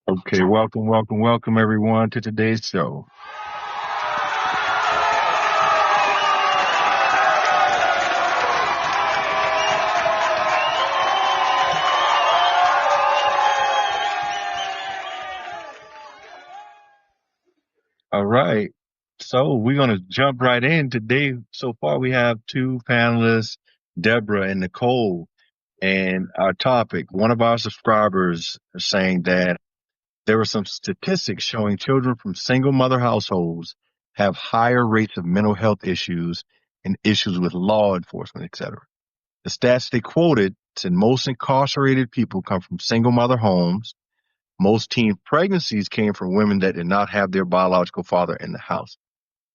Okay, welcome everyone to today's show. All right. So we're going to jump right in today. So far, we have two panelists, Deborah and Nicole. And our topic, one of our subscribers is saying that there were some statistics showing children from single mother households have higher rates of mental health issues and issues with law enforcement, etc. The stats they quoted said most incarcerated people come from single mother homes. Most teen pregnancies came from women that did not have their biological father in the house.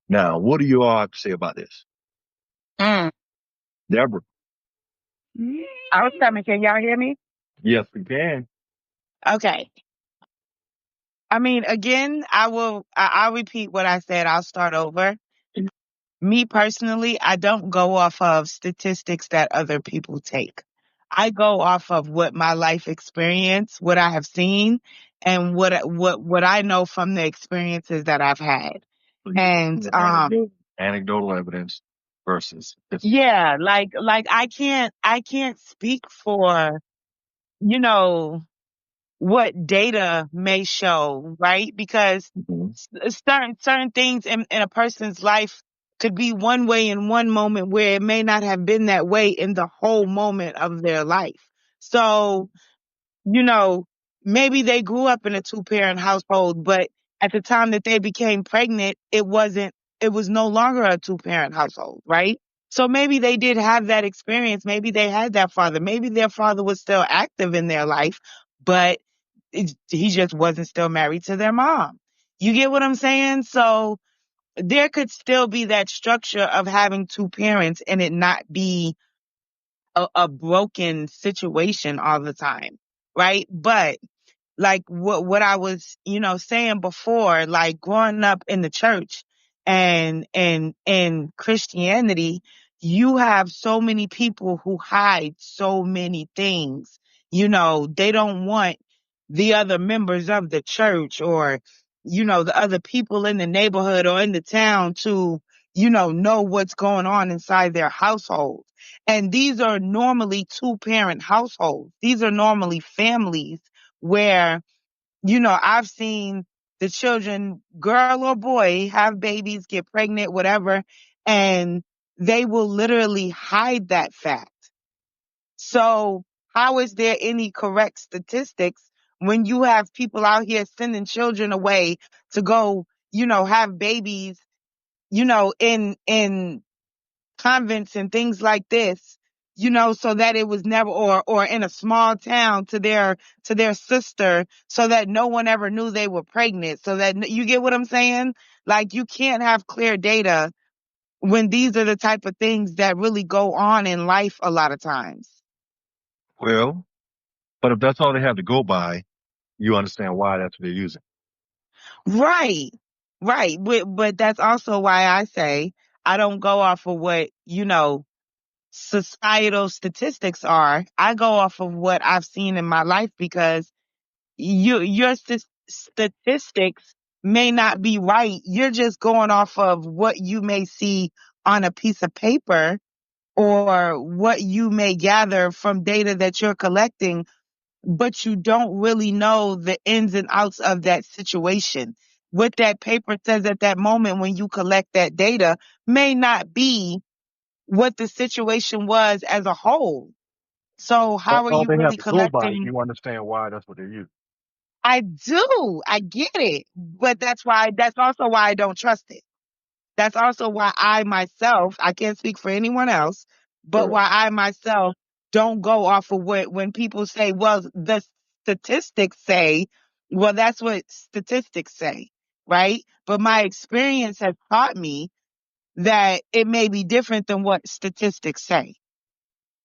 Now, what do you all have to say about this? Mm. Deborah? I was coming. Can y'all hear me? Yes, we can. Okay. I mean, again, I'll repeat what I said. I'll start over. Me personally, I don't go off of statistics that other people take. I go off of what my life experience, what I have seen, and what I know from the experiences that I've had. And Anecdotal evidence versus yeah, like I can't speak for, you know, what data may show, right? Because Mhm. certain things in a person's life could be one way in one moment where it may not have been that way in the whole moment of their life. So, you know, maybe they grew up in a two-parent household, but at the time that they became pregnant, it was no longer a two-parent household, right? So maybe they did have that experience. Maybe they had that father. Maybe their father was still active in their life, but he just wasn't still married to their mom. You get what I'm saying? So there could still be that structure of having two parents and it not be a broken situation all the time, right? But like what I was, saying before, like growing up in the church and Christianity, you have so many people who hide so many things. They don't want the other members of the church or, the other people in the neighborhood or in the town to, know what's going on inside their household. And these are normally two parent households. These are normally families where, I've seen the children, girl or boy, have babies, get pregnant, whatever, and they will literally hide that fact. So how is there any correct statistics when you have people out here sending children away to go, have babies, in convents and things like this, so that it was never, or in a small town to their sister, so that no one ever knew they were pregnant, so that you get what I'm saying? Like you can't have clear data when these are the type of things that really go on in life a lot of times. well, but if that's all they have to go by, you understand why that's what they're using. Right. Right. But that's also why I say I don't go off of what, societal statistics are. I go off of what I've seen in my life because your statistics may not be right. You're just going off of what you may see on a piece of paper or what you may gather from data that you're collecting, but you don't really know the ins and outs of that situation. What that paper says at that moment when you collect that data may not be what the situation was as a whole. So That's how are all you they have really to go by. collecting? You understand why that's what they're using. I do. I get it. But that's also why I don't trust it. That's also why I myself, I can't speak for anyone else, but Correct. why I myself don't go off of what, when people say, well, the statistics say, well, that's what statistics say, right? But my experience has taught me that it may be different than what statistics say.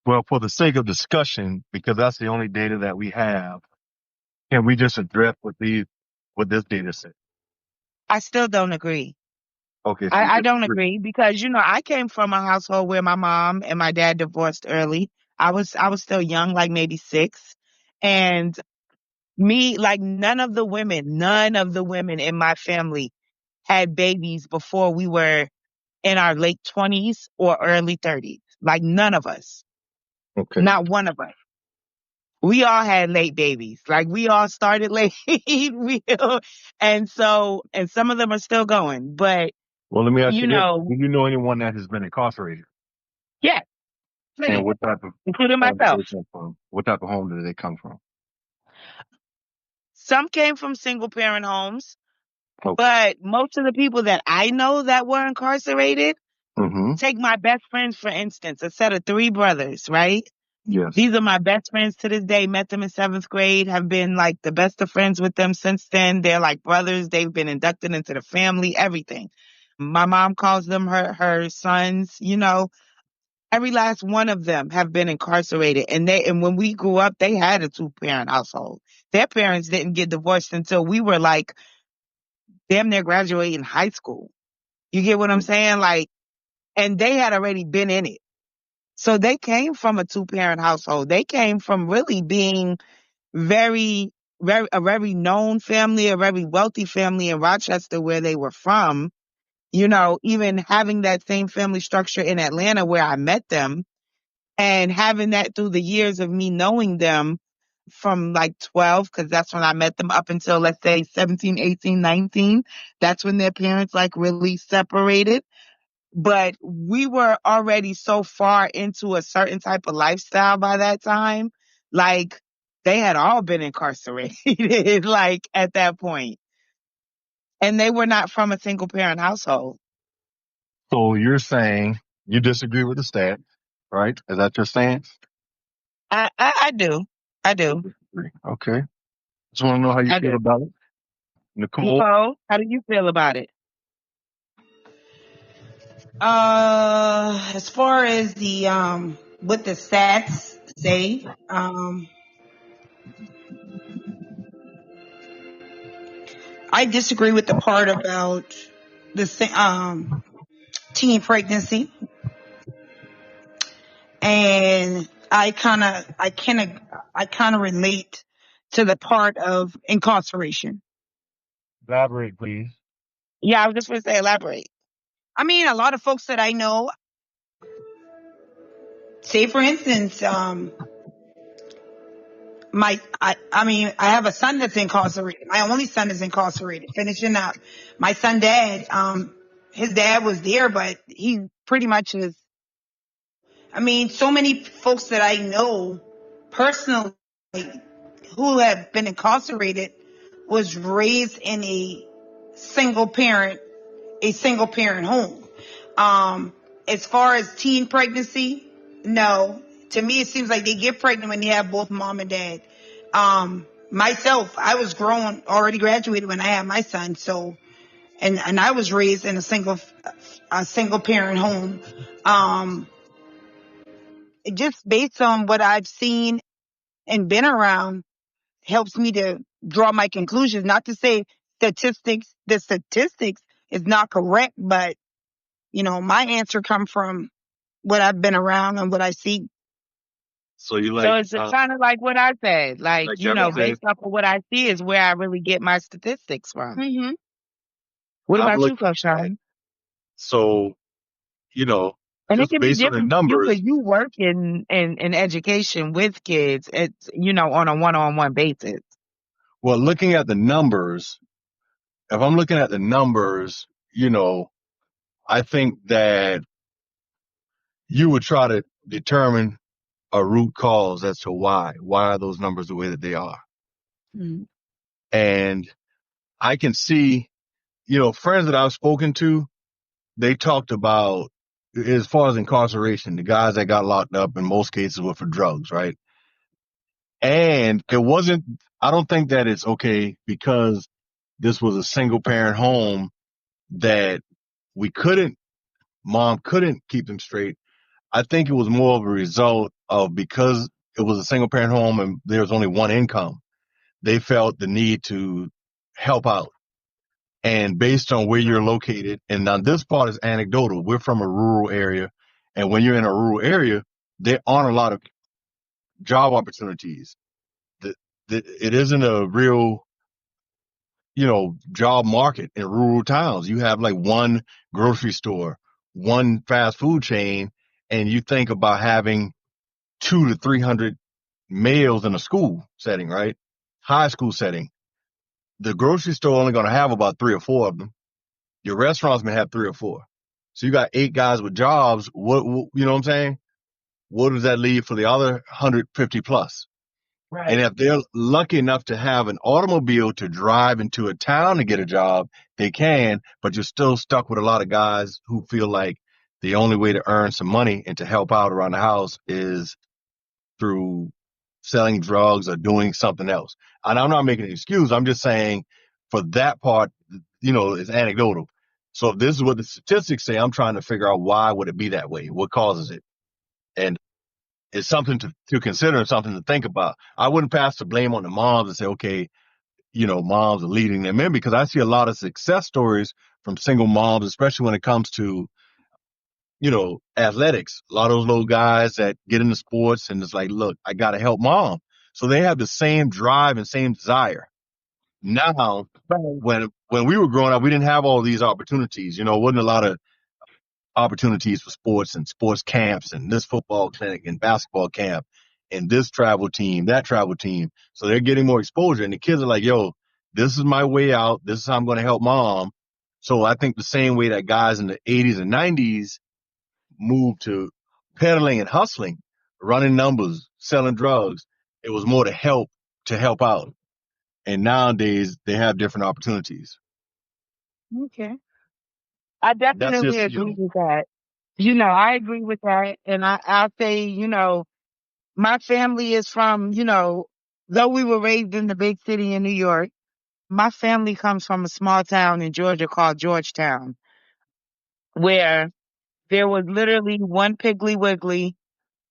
Well, for the sake of discussion, because that's the only data that we have, can we just address what this data says? I still don't agree. Okay, so you I don't disagree. agree because I came from a household where my mom and my dad divorced early. I was still young, like maybe 6, and None of the women in my family had babies before we were in our late 20s or early 30s. Like none of us, Okay. not one of us. We all had late babies. Like we all started late. And some of them are still going. But, Well, let me ask you you this. know, Do you know anyone that has been incarcerated? yeah, And plenty, what type of including home did myself. they come from? What type of home did they come from? Some came from single parent homes, Okay. but most of the people that I know that were incarcerated, Mm-hmm. take my best friends, for instance, a set of three brothers, right? Yes. These are my best friends to this day. Met them in seventh grade, have been like the best of friends with them since then. They're like brothers. They've been inducted into the family, everything. My mom calls them her sons, every last one of them have been incarcerated. And when we grew up, they had a two-parent household. Their parents didn't get divorced until we were like damn near graduating high school. You get what I'm saying? Like, and they had already been in it. So they came from a two-parent household. They came from really being very, a very known family, a very wealthy family in Rochester where they were from. Even having that same family structure in Atlanta where I met them, and having that through the years of me knowing them from like 12, because that's when I met them, up until, let's say, 17, 18, 19. That's when their parents like really separated. But we were already so far into a certain type of lifestyle by that time. Like they had all been incarcerated, like at that point. And they were not from a single parent household. So you're saying you disagree with the stat, right? Is that your stance? I do. I do. Okay. Just want to know how you I feel do. about it. Nicole? Nicole, how do you feel about it? As far as the what the stats say, I disagree with the part about the teen pregnancy, and I kind of relate to the part of incarceration. Elaborate, please. Yeah, I was just going to say elaborate. I mean, a lot of folks that I know, say for instance, I have a son that's incarcerated. My only son is incarcerated, finishing up. My son dad, his dad was there, but he pretty much is. I mean, so many folks that I know personally who have been incarcerated was raised in single parent, a single parent home. As far as teen pregnancy, no. To me, it seems like they get pregnant when they have both mom and dad. Myself, I was grown, already graduated when I had my son. So, and I was raised in a single parent home. Um, just based on what I've seen and been around helps me to draw my conclusions. Not to say the statistics is not correct, but my answer come from what I've been around and what I see. So you So it's kind of like what I said. Like, like Deborah said, based off of what I see is where I really get my statistics from. Mm-hmm. What I'm about you, looking Coach at, Sean? so, you know, And it just can be based on the different for you numbers, because you work in education with kids. It's, on a one-on-one basis. well, looking at the numbers, if I'm looking at the numbers, I think that you would try to determine a root cause as to why are those numbers the way that they are. Mm-hmm. And I can see, friends that I've spoken to, they talked about, as far as incarceration, the guys that got locked up in most cases were for drugs, right? And I don't think that it's okay because this was a single parent home that mom couldn't keep them straight. I think it was more of a result of, because it was a single parent home and there was only one income, they felt the need to help out. And based on where you're located, and now this part is anecdotal. We're from a rural area. And when you're in a rural area, there aren't a lot of job opportunities. The, it isn't a real, job market in rural towns. You have like one grocery store, one fast food chain, and you think about having 200 to 300 males in a school setting, right? High school setting. The grocery store only going to have about 3 or 4 of them. Your restaurants may have 3 or 4. So you got 8 guys with jobs. What you know what I'm saying? What does that leave for the other 150 plus? And Right. if they're lucky enough to have an automobile to drive into a town to get a job, they can, but you're still stuck with a lot of guys who feel like the only way to earn some money and to help out around the house is through selling drugs or doing something else. And I'm not making an excuse. I'm just saying for that part, it's anecdotal. So if this is what the statistics say, I'm trying to figure out why would it be that way? What causes it? And it's something to consider and something to think about. I wouldn't pass the blame on the moms and say, okay, moms are leading them in, because I see a lot of success stories from single moms, especially when it comes to, athletics. A lot of those little guys that get into sports and it's like, look, I got to help mom. So they have the same drive and same desire. Now, Right. when we were growing up, we didn't have all these opportunities. Wasn't a lot of opportunities for sports and sports camps and this football clinic and basketball camp and this travel team, that travel team. So they're getting more exposure. And the kids are like, yo, this is my way out. This is how I'm going to help mom. So I think the same way that guys in the 80s and 90s moved to peddling and hustling, running numbers, selling drugs, it was more to help out. And nowadays they have different opportunities. Okay. I That's definitely just, agree with that. I agree with that. And I'll say, my family is from, though we were raised in the big city in New York, my family comes from a small town in Georgia called Georgetown, where there was literally one Piggly Wiggly,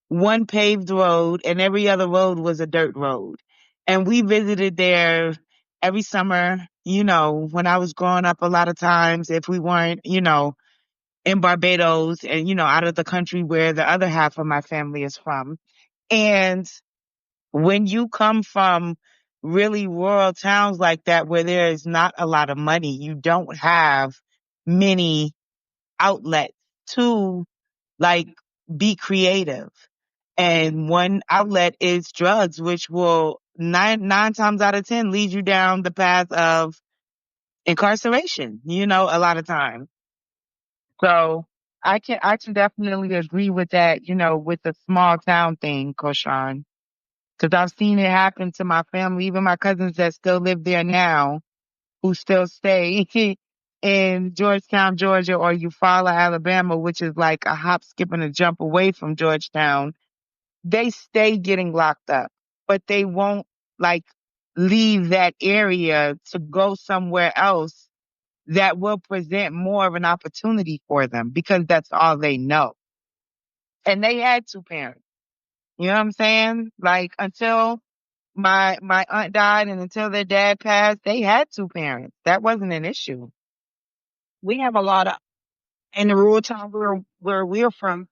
one paved road, and every other road was a dirt road. And we visited there every summer, when I was growing up a lot of times, if we weren't, in Barbados and, out of the country where the other half of my family is from. And when you come from really rural towns like that, where there is not a lot of money, you don't have many outlets to like be creative. And one outlet is drugs, which will nine times out of 10 lead you down the path of incarceration, a lot of times. So I can definitely agree with that, with the small town thing, Koshan. Because I've seen it happen to my family, even my cousins that still live there now, who still stay in Georgetown, Georgia, or Eufaula, Alabama, which is like a hop, skip, and a jump away from Georgetown. They stay getting locked up, but they won't like leave that area to go somewhere else that will present more of an opportunity for them because that's all they know. And they had 2 parents. You know what I'm saying? Like until my aunt died and until their dad passed, they had 2 parents. That wasn't an issue. We have a lot of in the rural town where we're from.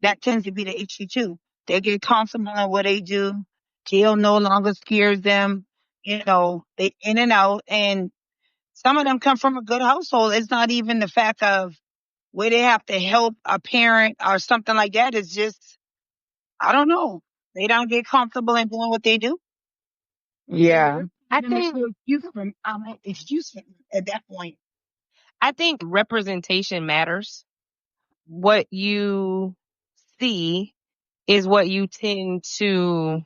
That tends to be the issue too. They get comfortable in what they do. Jail no longer scares them. They in and out, and some of them come from a good household. It's not even the fact of where they have to help a parent or something like that. It's just I don't know. They don't get comfortable in doing what they do. Yeah. I think excuse from at that point. I think representation matters. What you see is what you tend to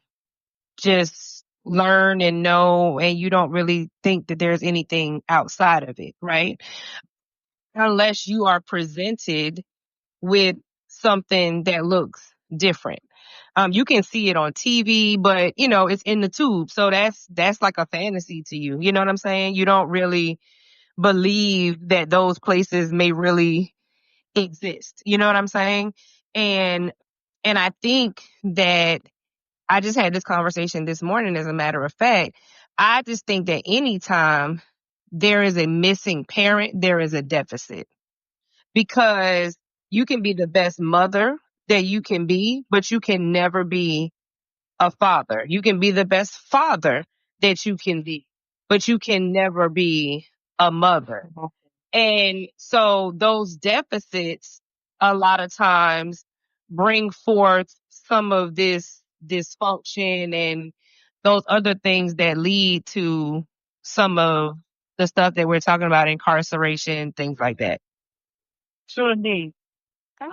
just learn and know, and you don't really think that there's anything outside of it, right? Unless you are presented with something that looks different. You can see it on TV, but it's in the tube. So that's like a fantasy to you. You know what I'm saying? You don't really believe that those places may really exist. You know what I'm saying? And I think that I just had this conversation this morning, as a matter of fact. I just think that anytime there is a missing parent, there is a deficit, because you can be the best mother that you can be, but you can never be a father. You can be the best father that you can be, but you can never be a mother. And so those deficits a lot of times bring forth some of this dysfunction and those other things that lead to some of the stuff that we're talking about, incarceration, things like that. Sure indeed. I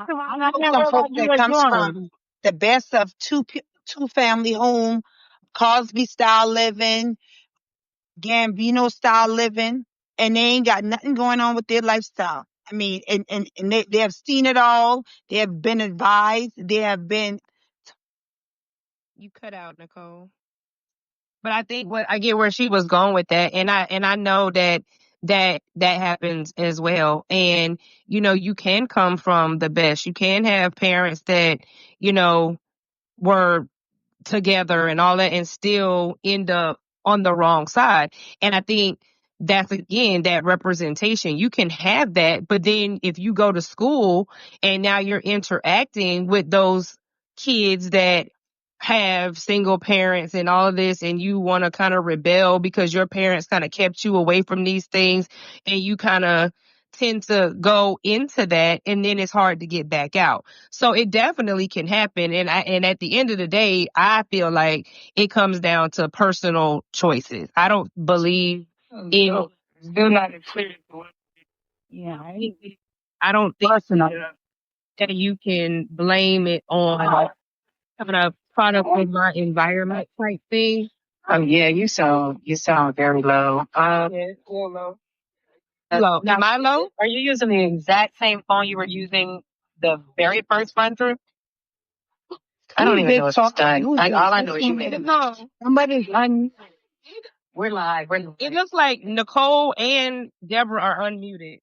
know some folks that comes from the best of two family home, Cosby style living, Gambino style living, and they ain't got nothing going on with their lifestyle. I mean, and they have seen it all. They have been advised. They have been. You cut out, Nicole. But I think what I get where she was going with that, and I know that happens as well. And you can come from the best. You can have parents that were together and all that and still end up on the wrong side. And I think that's again that representation. You can have that, but then if you go to school and now you're interacting with those kids that have single parents and all of this, and you want to kind of rebel because your parents kind of kept you away from these things, and you kind of tend to go into that, and then it's hard to get back out. So it definitely can happen. And at the end of the day, I feel like it comes down to personal choices. I don't believe in Still not as clear. yeah, I don't think that you can blame it on kind of product of my environment type thing. Oh yeah, you sound very low. Yeah, it's real low. Low. Am I low? Are you using the exact same phone you were using the very first run through? I don't even know if it's done. All I know is you made it. No. Somebody's un. We're live. It looks like Nicole and Deborah are unmuted.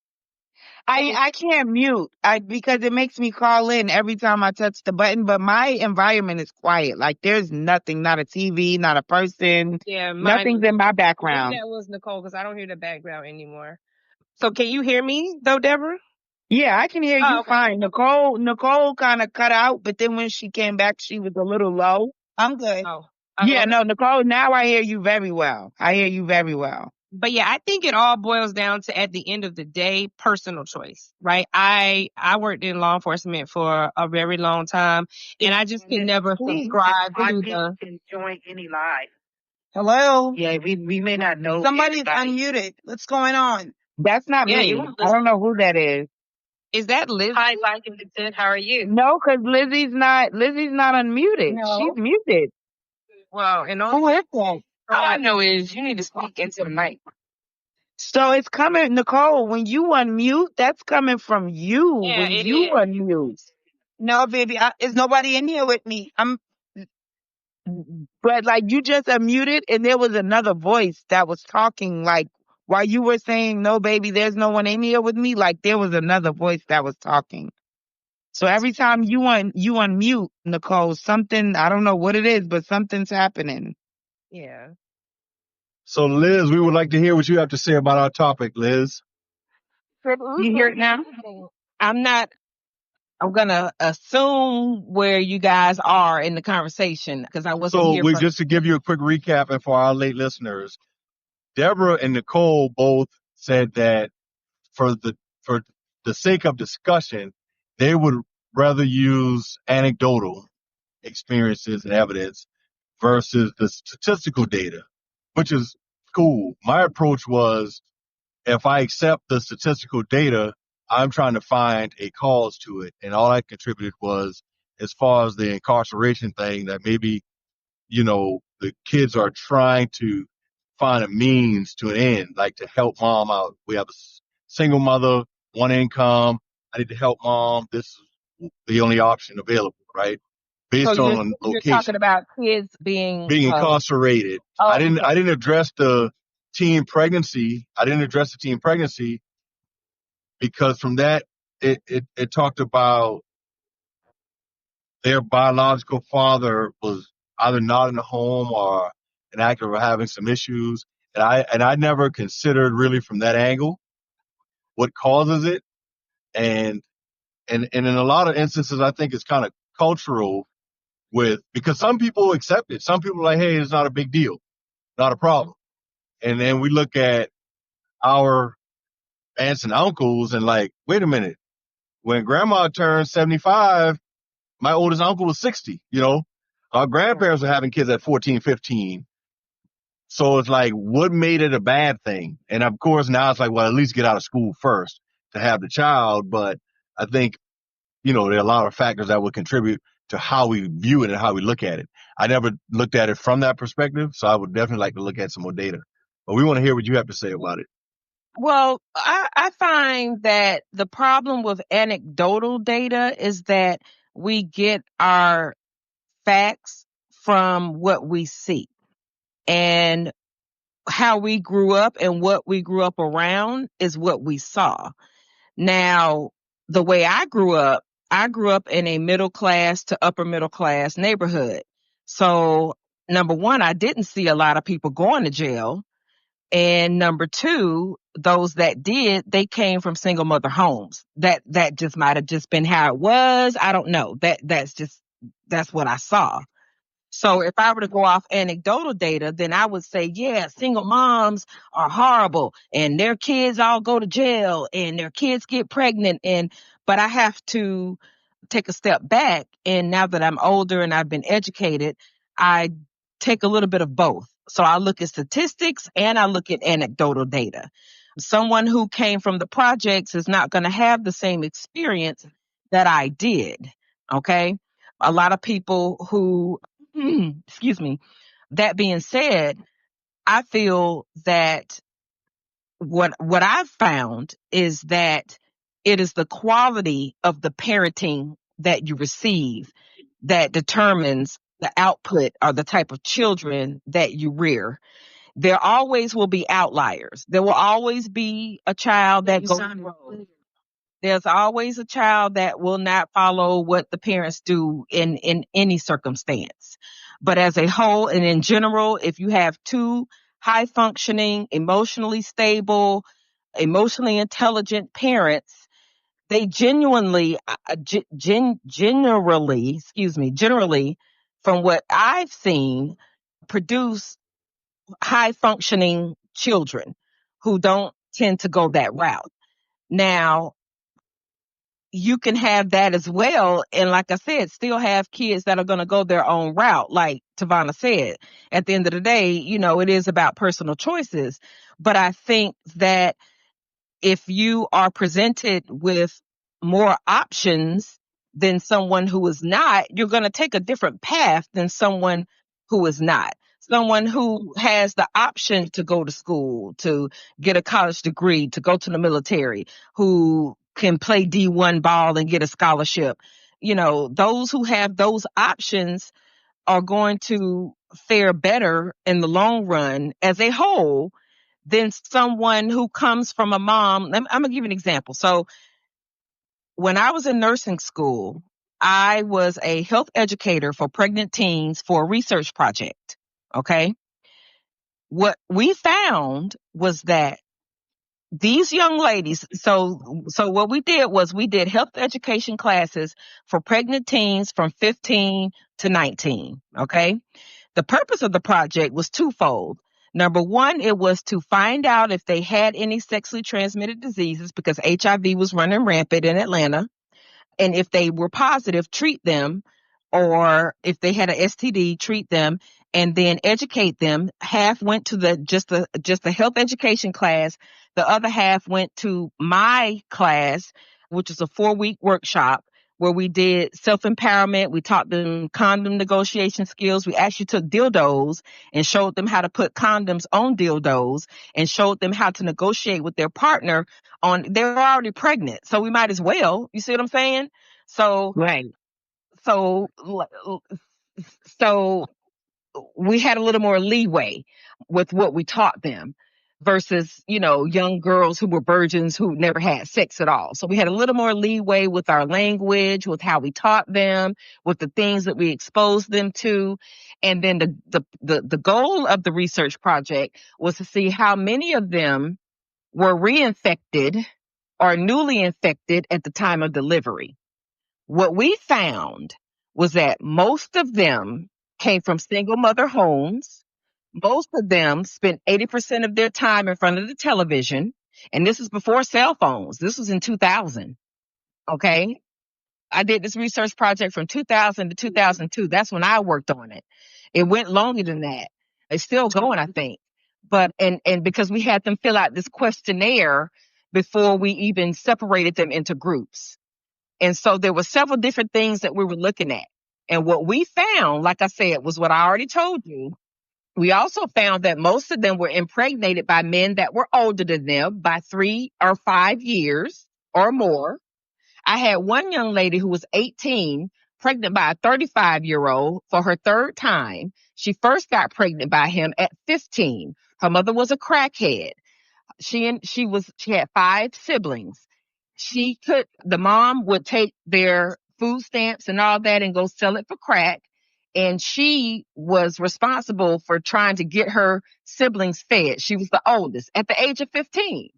I can't mute because it makes me call in every time I touch the button, but my environment is quiet. Like there's nothing, not a TV, not a person. Yeah, Nothing's in my maybe background. that was Nicole because I don't hear the background anymore. So can you hear me though, Deborah? Yeah, I can hear you okay. fine. Nicole kind of cut out, but then when she came back, she was a little low. I'm good. Oh. Yeah, no, Nicole, now I hear you very well. I hear you very well. But yeah, I think it all boils down to, at the end of the day, personal choice, right? I worked in law enforcement for a very long time, and I just could never subscribe to the. Can join any live. Hello. Yeah, we may not know. Somebody's unmuted. What's going on? That's not Yeah, me. I don't know who that is. Is that Liz? Hi, how are you? No, because Lizzie's not unmuted. No. She's muted. Well, and Who is that? All I know is you need to speak into the mic. So it's coming, Nicole, when you unmute, that's coming from you. Yeah, when it you is. unmute. No, baby, there's nobody in here with me. But like you just unmuted and there was another voice that was talking like while you were saying, no, baby, there's no one in here with me. Like there was another voice that was talking. So every time you unmute, Nicole, something, I don't know what it is, but something's happening. Yeah. So, Liz, we would like to hear what you have to say about our topic, Liz. You hear it now? I'm going to assume where you guys are in the conversation because I wasn't here. So, just to give you a quick recap and for our late listeners, Deborah and Nicole both said that for the sake of discussion, they would rather use anecdotal experiences and evidence versus the statistical data, which is cool. My approach was, if I accept the statistical data, I'm trying to find a cause to it. And all I contributed was, as far as the incarceration thing, that maybe, the kids are trying to find a means to an end, like to help mom out. We have a single mother, one income. I need to help mom. This is the only option available, right? Based on location. You're talking about kids being incarcerated. Oh, I didn't address the teen pregnancy. I didn't address the teen pregnancy because from that it talked about their biological father was either not in the home or an actor of having some issues. And I never considered really from that angle what causes it. And in a lot of instances, I think it's kind of cultural because some people accept it. Some people are like, hey, it's not a big deal, not a problem. And then we look at our aunts and uncles and like, wait a minute, when grandma turned 75, my oldest uncle was 60, our grandparents were having kids at 14, 15. So it's like, what made it a bad thing? And of course, now it's like, well, at least get out of school first to have the child. But I think, there are a lot of factors that would contribute to how we view it and how we look at it. I never looked at it from that perspective. So I would definitely like to look at some more data. But we want to hear what you have to say about it. Well, I find that the problem with anecdotal data is that we get our facts from what we see. And how we grew up and what we grew up around is what we saw. Now, the way I grew up in a middle class to upper middle class neighborhood. So, number one, I didn't see a lot of people going to jail. And number two, those that did, they came from single mother homes. That just might have just been how it was. I don't know. That's what I saw. So if I were to go off anecdotal data, then I would say, yeah, single moms are horrible and their kids all go to jail and their kids get pregnant. But I have to take a step back. And now that I'm older and I've been educated, I take a little bit of both. So I look at statistics and I look at anecdotal data. Someone who came from the projects is not going to have the same experience that I did. Okay. A lot of people who excuse me. That being said, I feel that what I've found is that it is the quality of the parenting that you receive that determines the output or the type of children that you rear. There always will be outliers. There will always be a child that goes rogue. There's always a child that will not follow what the parents do in any circumstance. But as a whole and in general, if you have two high functioning, emotionally stable, emotionally intelligent parents, they generally, generally, from what I've seen, produce high functioning children who don't tend to go that route. Now, you can have that as well. And like I said, still have kids that are going to go their own route. Like Tavana said, at the end of the day, it is about personal choices. But I think that if you are presented with more options than someone who is not, you're going to take a different path than someone who is not. Someone who has the option to go to school, to get a college degree, to go to the military, who can play D1 ball and get a scholarship. Those who have those options are going to fare better in the long run as a whole than someone who comes from a mom. I'm going to give you an example. So when I was in nursing school, I was a health educator for pregnant teens for a research project. Okay. What we found was that these young ladies, so what we did was we did health education classes for pregnant teens from 15 to 19. Okay. The purpose of the project was twofold. Number one, it was to find out if they had any sexually transmitted diseases because HIV was running rampant in Atlanta. And if they were positive, treat them. Or if they had an STD, treat them and then educate them. Half went to just the health education class. The other half went to my class, which is a 4-week workshop where we did self-empowerment. We taught them condom negotiation skills. We actually took dildos and showed them how to put condoms on dildos and showed them how to negotiate with their partner they were already pregnant. So we might as well, you see what I'm saying? So, Right. so, so we had a little more leeway with what we taught them versus, young girls who were virgins who never had sex at all. So we had a little more leeway with our language, with how we taught them, with the things that we exposed them to. And then the goal of the research project was to see how many of them were reinfected or newly infected at the time of delivery. What we found was that most of them came from single mother homes. Most of them spent 80% of their time in front of the television. And this is before cell phones. This was in 2000. Okay. I did this research project from 2000 to 2002. That's when I worked on it. It went longer than that. It's still going, I think. But, and because we had them fill out this questionnaire before we even separated them into groups. And so there were several different things that we were looking at. And what we found, like I said, was what I already told you. We also found that most of them were impregnated by men that were older than them by 3 or 5 years or more. I had one young lady who was 18, pregnant by a 35-year-old for her third time. She first got pregnant by him at 15. Her mother was a crackhead. She had 5 siblings. The mom would take their food stamps and all that and go sell it for crack. And she was responsible for trying to get her siblings fed. She was the oldest at the age of 15.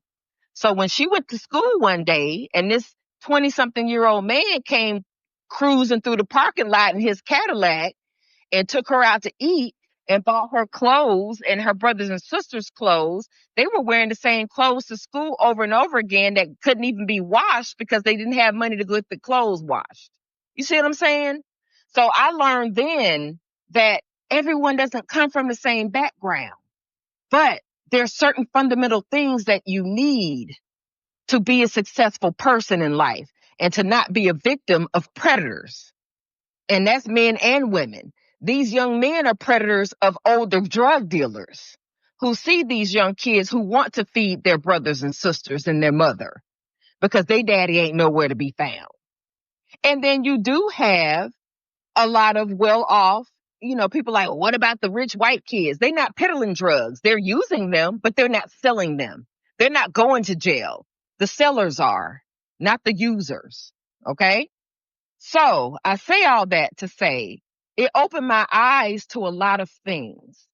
So when she went to school one day and this 20-something-year-old man came cruising through the parking lot in his Cadillac and took her out to eat and bought her clothes and her brothers and sisters' clothes, they were wearing the same clothes to school over and over again that couldn't even be washed because they didn't have money to get the clothes washed. You see what I'm saying? So I learned then that everyone doesn't come from the same background, but there's certain fundamental things that you need to be a successful person in life and to not be a victim of predators. And that's men and women. These young men are predators of older drug dealers who see these young kids who want to feed their brothers and sisters and their mother because their daddy ain't nowhere to be found. And then you do have a lot of well-off, people like, well, what about the rich white kids? They're not peddling drugs. They're using them, but they're not selling them. They're not going to jail. The sellers are, not the users. Okay? So I say all that to say it opened my eyes to a lot of things.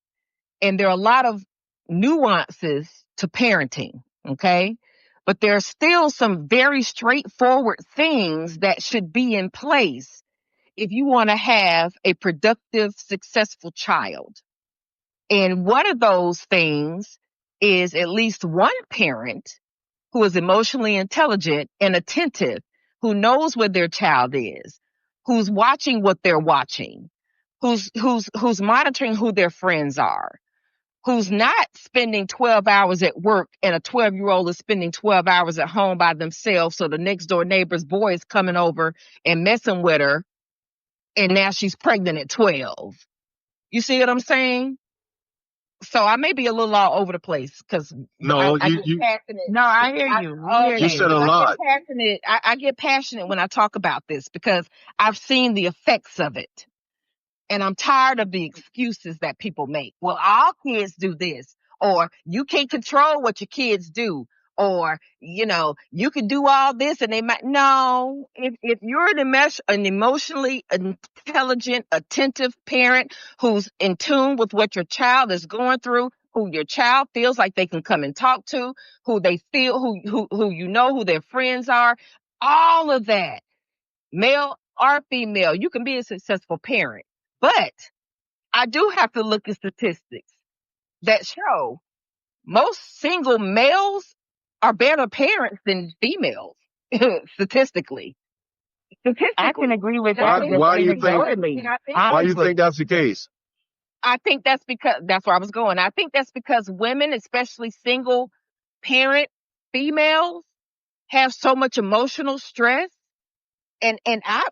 And there are a lot of nuances to parenting. Okay? But there are still some very straightforward things that should be in place if you want to have a productive, successful child. And one of those things is at least one parent who is emotionally intelligent and attentive, who knows where their child is, who's watching what they're watching, who's monitoring who their friends are, who's not spending 12 hours at work and a 12-year-old is spending 12 hours at home by themselves. So the next door neighbor's boy is coming over and messing with her. And now she's pregnant at 12. You see what I'm saying? So I may be a little all over the place because No, I get passionate. No, I hear you. We hear you you. said a lot. I get passionate when I talk about this because I've seen the effects of it. And I'm tired of the excuses that people make. Well, all kids do this, or you can't control what your kids do, or, you can do all this and they might. No, if you're an emotionally intelligent, attentive parent who's in tune with what your child is going through, who your child feels like they can come and talk to, who they feel, who their friends are, all of that, male or female, you can be a successful parent. But I do have to look at statistics that show most single males are better parents than females, statistically. I can agree with that. Why do you think? Totally. Why do you think that's the case? I think that's because that's where I was going. I think that's because women, especially single parent females, have so much emotional stress. And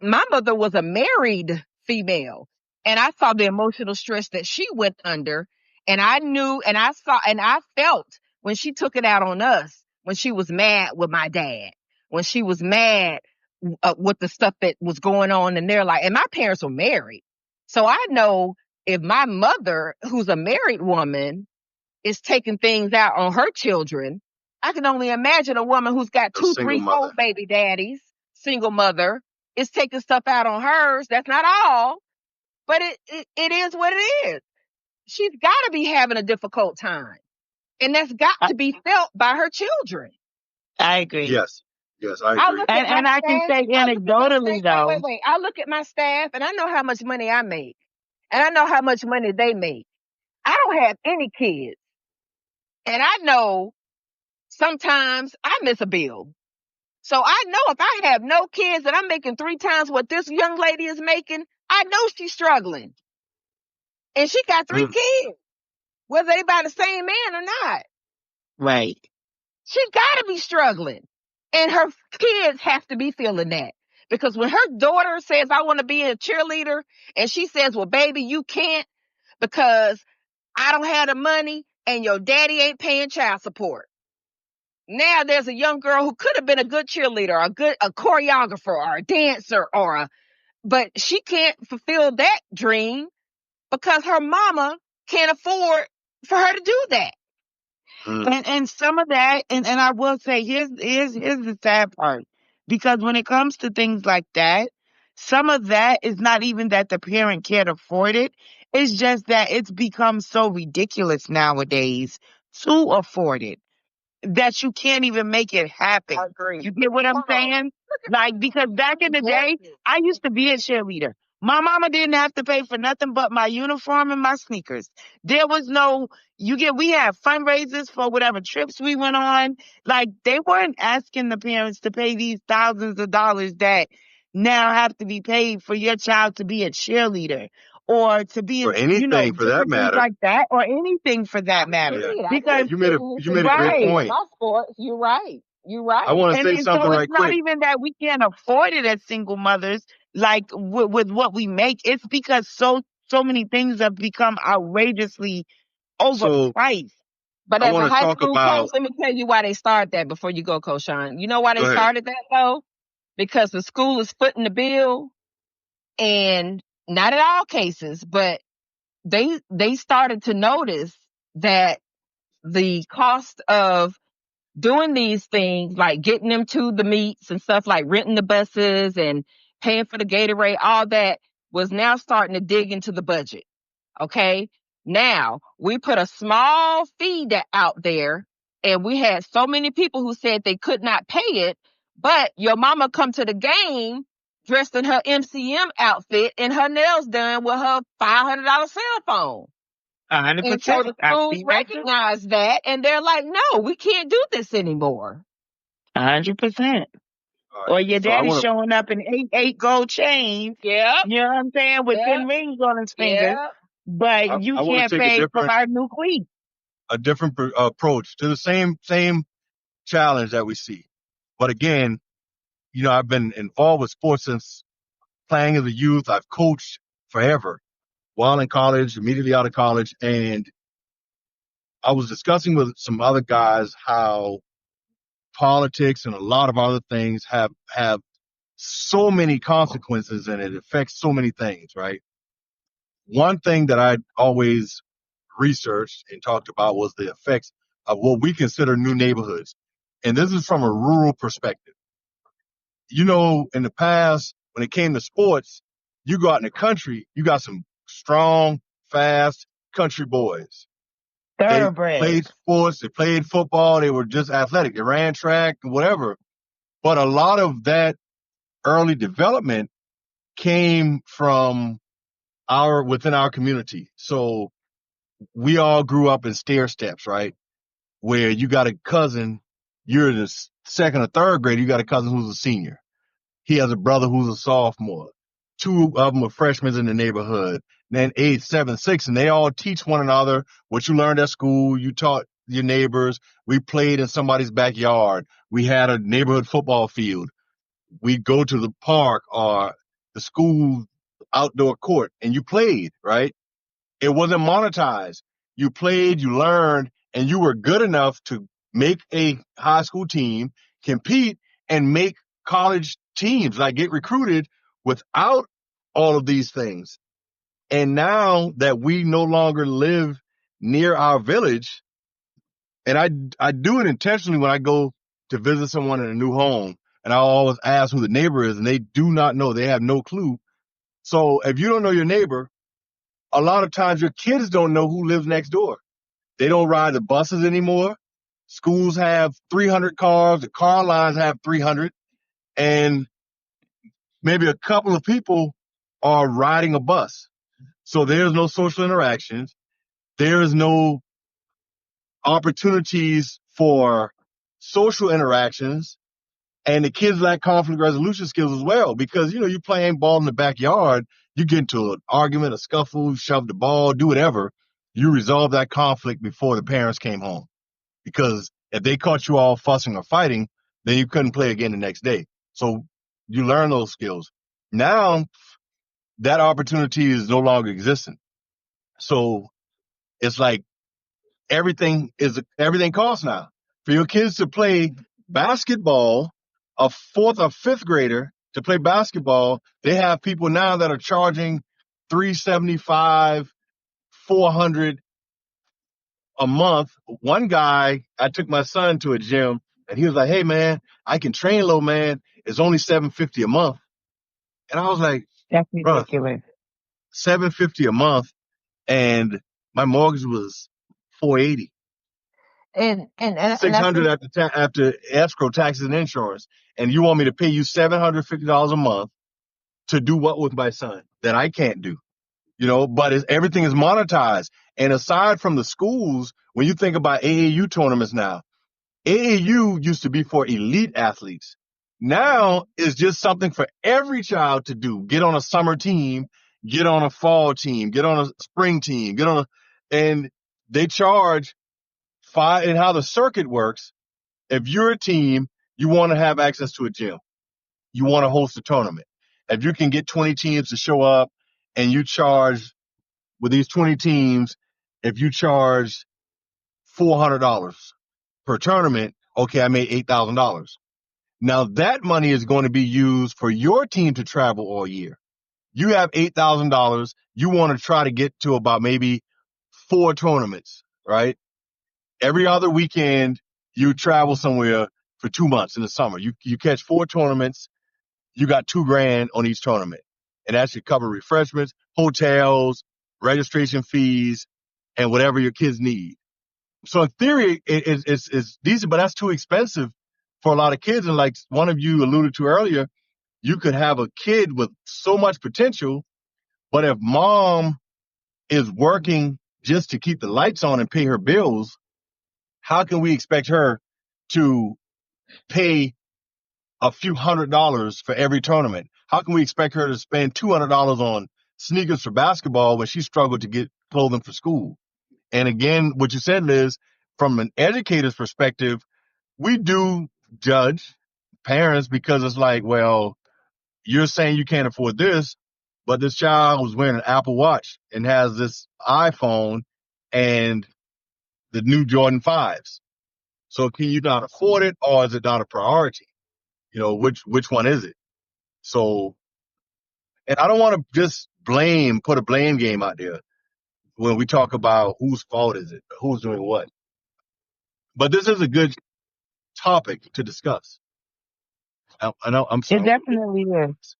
my mother was a married female, and I saw the emotional stress that she went under. And I knew, and I saw, and I felt when she took it out on us, when she was mad with my dad, when she was mad with the stuff that was going on in their life. And my parents were married. So I know if my mother, who's a married woman, is taking things out on her children, I can only imagine a woman who's got 2, 3, 4 baby daddies, single mother, is taking stuff out on hers. That's not all, but it is what it is. She's got to be having a difficult time, and that's got to be felt by her children. I agree. Yes. Yes, I I agree. look at my And I can staff. say I look at my anecdotally staff. Wait, though. wait, wait. I look at my staff and I know how much money I make. And I know how much money they make. I don't have any kids. And I know sometimes I miss a bill. So I know if I have no kids and I'm making 3 times what this young lady is making, I know she's struggling. And she got 3 Mm. kids, whether they by the same man or not. Right. She's got to be struggling. And her kids have to be feeling that. Because when her daughter says, I want to be a cheerleader, and she says, well, baby, you can't because I don't have the money and your daddy ain't paying child support. Now there's a young girl who could have been a good cheerleader, a choreographer, or a dancer, but she can't fulfill that dream because her mama can't afford for her to do that. Mm. And some of that, and I will say, here's the sad part. Because when it comes to things like that, some of that is not even that the parent can't afford it. It's just that it's become so ridiculous nowadays to afford it that you can't even make it happen. I agree. You get what I'm saying? Like, because back in the day, I used to be a cheerleader. My mama didn't have to pay for nothing but my uniform and my sneakers. There was no, we had fundraisers for whatever trips we went on. Like, they weren't asking the parents to pay these thousands of dollars that now have to be paid for your child to be a cheerleader or to be Or in, anything for that different things matter. like that or anything for that matter. Yeah. Yeah, Because, you made a great right. point. My sports, you're right. You're I right. want to And, say and so something it's right not quick. even that we can't afford it as single mothers, like with what we make. It's because so many things have become outrageously So overpriced. But I as a want to high talk school coach, about. let me tell you why they started that before you go, Coach Sean. You know why they Go ahead. started that though? Because the school is footing the bill, and not in all cases, but they started to notice that the cost of doing these things, like getting them to the meets and stuff, like renting the buses and paying for the Gatorade, all that was now starting to dig into the budget. Okay. Now we put a small fee out there, and we had so many people who said they could not pay it, but your mama come to the game dressed in her MCM outfit and her nails done with her $500 cell phone. And so 100%. the I schools see that too. recognize that, and they're like, no, we can't do this anymore. 100%. All right. Or your So I daddy want showing up in eight gold chains. Yep, You know what I'm saying? With yep, 10 rings on his fingers, yep. but to you I want can't to take pay for my new cleats. a different approach to the same challenge that we see. But again, I've been involved with sports since playing as a youth. I've coached forever while in college, immediately out of college, and I was discussing with some other guys how politics and a lot of other things have so many consequences and it affects so many things, right? One thing that I always researched and talked about was the effects of what we consider new neighborhoods. And this is from a rural perspective. In the past, when it came to sports, you go out in the country, you got some strong, fast country boys. They played Thoroughbreds. sports, they played football, they were just athletic, they ran track, whatever. But a lot of that early development came from within our community. So we all grew up in stair steps, right? Where you got a cousin, you're in the second or third grade, you got a cousin who's a senior. He has a brother who's a sophomore. Two of them are freshmen in the neighborhood. Then 8, 7, 6, and they all teach one another what you learned at school. You taught your neighbors. We played in somebody's backyard. We had a neighborhood football field. We'd go to the park or the school outdoor court, and you played, right? It wasn't monetized. You played, you learned, and you were good enough to make a high school team, compete, and make college teams, like get recruited without all of these things. And now that we no longer live near our village, and I do it intentionally when I go to visit someone in a new home, and I always ask who the neighbor is, and they do not know. They have no clue. So if you don't know your neighbor, a lot of times your kids don't know who lives next door. They don't ride the buses anymore. Schools have 300 cars. The car lines have 300, and maybe a couple of people are riding a bus. So there's no social interactions. There is no opportunities for social interactions. And the kids lack conflict resolution skills as well, because, you're playing ball in the backyard, you get into an argument, a scuffle, shove the ball, do whatever. You resolve that conflict before the parents came home. Because if they caught you all fussing or fighting, then you couldn't play again the next day. So you learn those skills. Now that opportunity is no longer existent. So it's like everything costs now. For your kids to play basketball, a fourth or fifth grader to play basketball, they have people now that are charging $375, $400 a month. One guy, I took my son to a gym, and he was like, "Hey man, I can train low, man. It's only $750 a month." And I was like, That's "Bro, ridiculous. $750 a month, and my mortgage was $480, And six I hundred think after escrow, taxes, and insurance, and you want me to pay you $750 a month to do what with my son that I can't do?" But everything is monetized. And aside from the schools, when you think about AAU tournaments now, AAU used to be for elite athletes. Now it's just something for every child to do. Get on a summer team, get on a fall team, get on a spring team, and they charge five. And how the circuit works, if you're a team, you want to have access to a gym. You want to host a tournament. If you can get 20 teams to show up and you charge with these 20 teams, if you charge $400 per tournament, okay, I made $8,000. Now that money is going to be used for your team to travel all year. You have $8,000. You want to try to get to about maybe 4 tournaments, right? Every other weekend, you travel somewhere for 2 months in the summer. You catch 4 tournaments. You got $2,000 on each tournament, and that should cover refreshments, hotels, registration fees, and whatever your kids need. So in theory, it's decent, but that's too expensive for a lot of kids. And like one of you alluded to earlier, you could have a kid with so much potential, but if mom is working just to keep the lights on and pay her bills, how can we expect her to pay a few $100s for every tournament? How can we expect her to spend $200 on sneakers for basketball when she struggled to get clothing for school? And again, what you said, Liz, from an educator's perspective, we do judge parents because it's like, well, you're saying you can't afford this, but this child was wearing an Apple Watch and has this iPhone and the new Jordan 5s. So can you not afford it, or is it not a priority? Which one is it? So, and I don't want to just put a blame game out there when we talk about whose fault is it, who's doing what. But this is a good topic to discuss. I know. I'm It sorry. definitely is.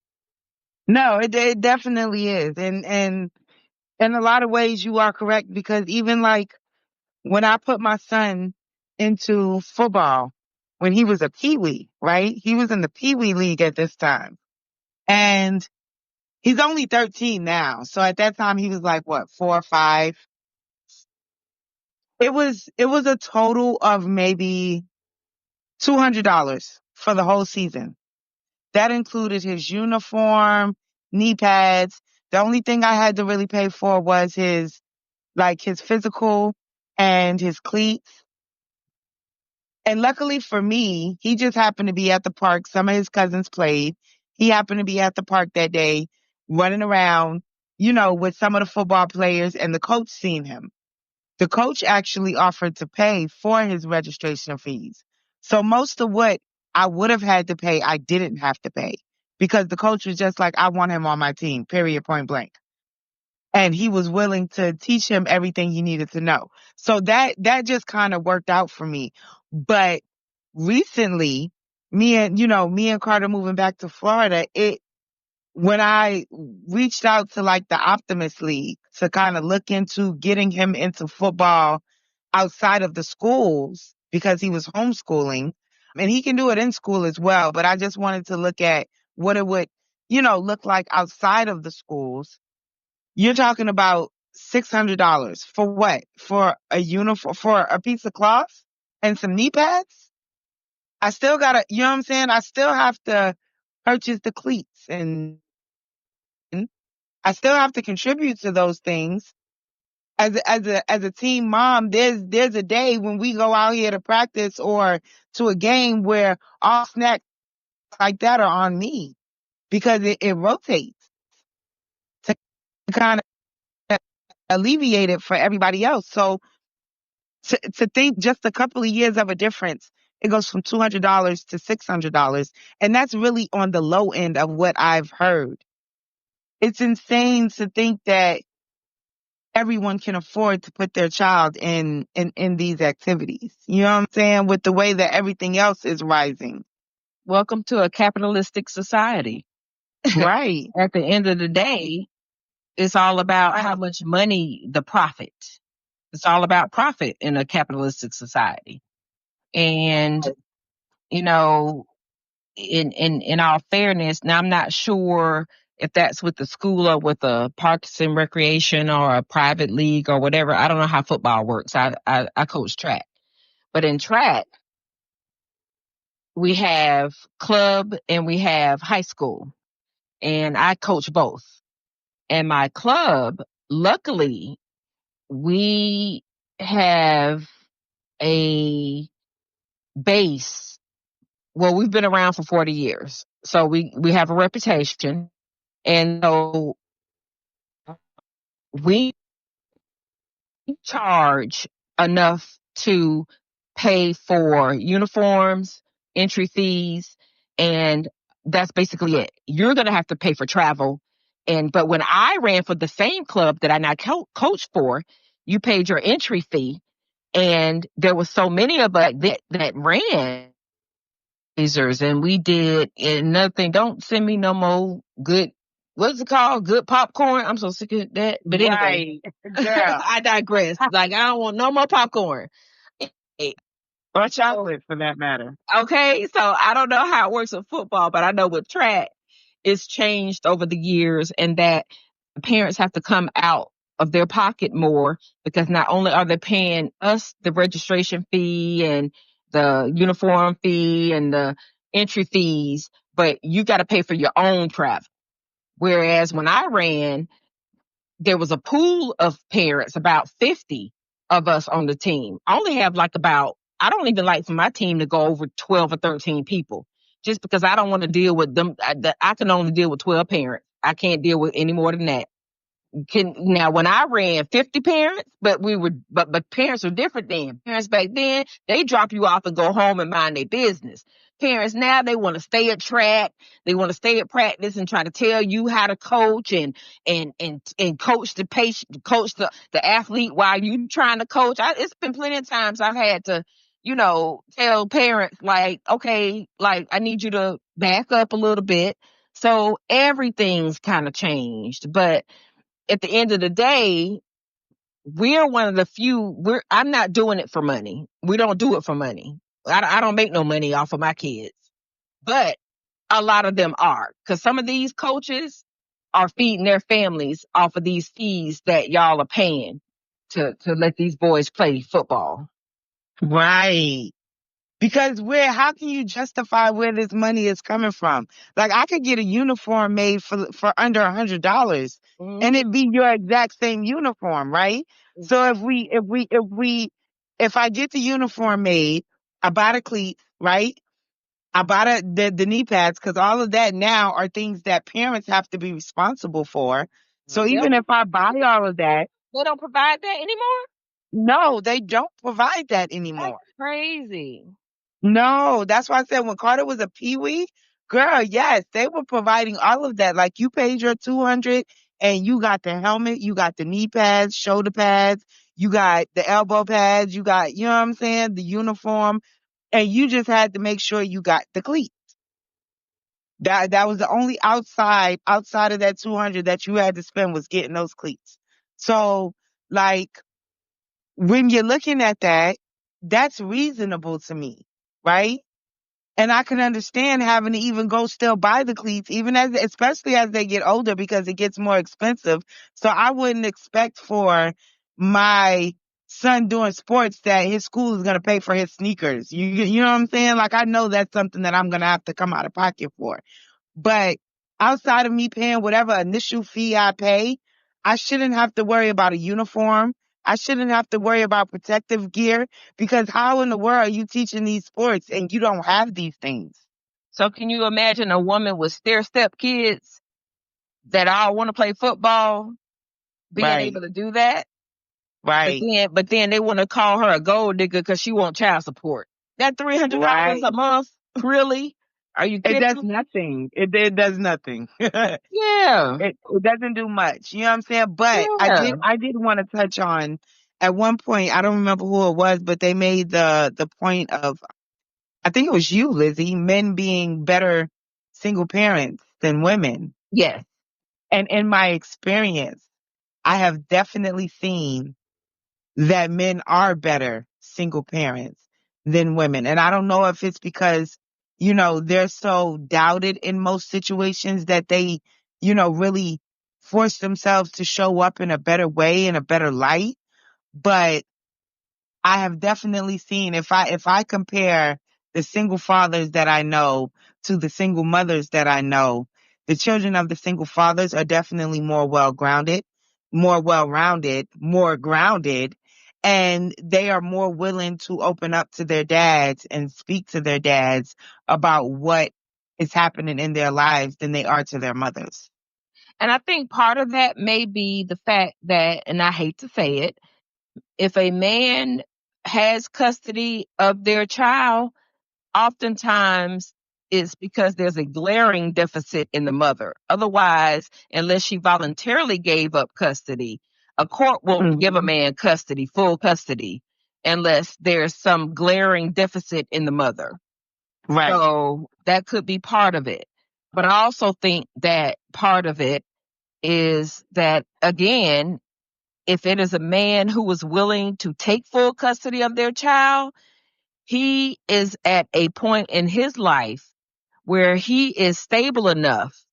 No, it definitely is. And in a lot of ways you are correct, because even like when I put my son into football when he was a peewee, right? He was in the peewee league at this time. And he's only 13 now. So at that time he was like what, 4 or 5. It was a total of maybe $200 for the whole season. That included his uniform, knee pads. The only thing I had to really pay for was his physical and his cleats. And luckily for me, he just happened to be at the park. Some of his cousins played. He happened to be at the park that day, running around, with some of the football players, and the coach seen him. The coach actually offered to pay for his registration fees. So most of what I would have had to pay, I didn't have to pay, because the coach was just like, I want him on my team, period, point blank. And he was willing to teach him everything he needed to know. So that just kind of worked out for me. But recently, me and Carter moving back to Florida, when I reached out to like the Optimist League to kind of look into getting him into football outside of the schools, because he was homeschooling, and he can do it in school as well. But I just wanted to look at what it would, look like outside of the schools. You're talking about $600 for what? For a uniform, for a piece of cloth and some knee pads? I still gotta, you know what I'm saying? I still have to purchase the cleats, and I still have to contribute to those things. As a team mom, there's a day when we go out here to practice or to a game where all snacks like that are on me, because it rotates to kind of alleviate it for everybody else. So to think just a couple of years of a difference, it goes from $200 to $600. And that's really on the low end of what I've heard. It's insane to think that everyone can afford to put their child in these activities. You know what I'm saying? With the way that everything else is rising. Welcome to a capitalistic society. Right. At the end of the day, it's all about how much money, the profit. It's all about profit in a capitalistic society. And, you know, in all fairness, now I'm not sure if that's with the school or with a Parks and Recreation or a private league or whatever. I don't know how football works. I coach track. But in track, we have club and we have high school. And I coach both. And my club, luckily, we have a base. Well, we've been around for 40 years. So we have a reputation. And so we charge enough to pay for uniforms, entry fees, and that's basically it. You're going to have to pay for travel. But when I ran for the same club that I now coach for, you paid your entry fee, and there was so many of us that ran and we did another thing. Don't send me no more good, what's it called? Good popcorn. I'm so sick of that. But anyway, Girl. I digress. Like, I don't want no more popcorn. Or chocolate for that matter. Okay, so I don't know how it works with football, but I know with track, it's changed over the years, and that parents have to come out of their pocket more, because not only are they paying us the registration fee and the uniform fee and the entry fees, but you got to pay for your own travel. Whereas when I ran, there was a pool of parents, about 50 of us on the team. I only have I don't even like for my team to go over 12 or 13 people, just because I don't want to deal with them. I can only deal with 12 parents. I can't deal with any more than that. Now when I ran 50 parents, but parents are different then. Parents back then, they drop you off and go home and mind their business. Parents now, they want to stay at track, they want to stay at practice and try to tell you how to coach and coach the patient, coach the athlete while you trying to coach. It's been plenty of times I've had to, tell parents, like, okay, like, I need you to back up a little bit. So everything's kind of changed, but at the end of the day, we're one of the few. I'm not doing it for money. We don't do it for money. I don't make no money off of my kids, but a lot of them are, because some of these coaches are feeding their families off of these fees that y'all are paying to let these boys play football. Right. Because how can you justify where this money is coming from? Like, I could get a uniform made for under $100, and it'd be your exact same uniform, right? So if I get the uniform made, I buy the cleats, right? I buy the knee pads, because all of that now are things that parents have to be responsible for. So even if I buy all of that, They don't provide that anymore? no, they don't provide that anymore. That's crazy. No, that's why I said when Carter was a peewee, girl, yes, they were providing all of that. Like, you paid your 200 and you got the helmet, you got the knee pads, shoulder pads, you got the elbow pads, you got, you know what I'm saying, the uniform, and you just had to make sure you got the cleats. That was the only outside of that 200 that you had to spend, was getting those cleats. So, like, when you're looking at that, that's reasonable to me, right? And I can understand having to even go still buy the cleats, even as, especially as they get older, because it gets more expensive. So I wouldn't expect for my son doing sports that his school is going to pay for his sneakers. You know what I'm saying? Like, I know that's something that I'm going to have to come out of pocket for. But outside of me paying whatever initial fee I pay, I shouldn't have to worry about a uniform. I shouldn't have to worry about protective gear, because how in the world are you teaching these sports and you don't have these things? So can you imagine a woman with stair-step kids that all want to play football being Right, able to do that? right, But then they want to call her a gold digger because she wants child support. That $300 right. a month, really? Are you It does kidding? nothing. It does nothing. Yeah, It doesn't do much. You know what I'm saying? But yeah, I did want to touch on, at one point, I don't remember who it was, but they made the point of, I think it was you, Lizzie, men being better single parents than women. yes. And in my experience, I have definitely seen that men are better single parents than women. And I don't know if it's because, they're so doubted in most situations that they, really force themselves to show up in a better way, in a better light. But I have definitely seen, if I compare the single fathers that I know to the single mothers that I know, the children of the single fathers are definitely more well-grounded, more well-rounded, more grounded, and they are more willing to open up to their dads and speak to their dads about what is happening in their lives than they are to their mothers. And I think part of that may be the fact that, and I hate to say it, if a man has custody of their child, oftentimes it's because there's a glaring deficit in the mother. Otherwise, unless she voluntarily gave up custody, a court won't give a Mhm. man custody, full custody, unless there's some glaring deficit in the mother. Right. So that could be part of it. But I also think that part of it is that, again, if it is a man who is willing to take full custody of their child, he is at a point in his life where he is stable enough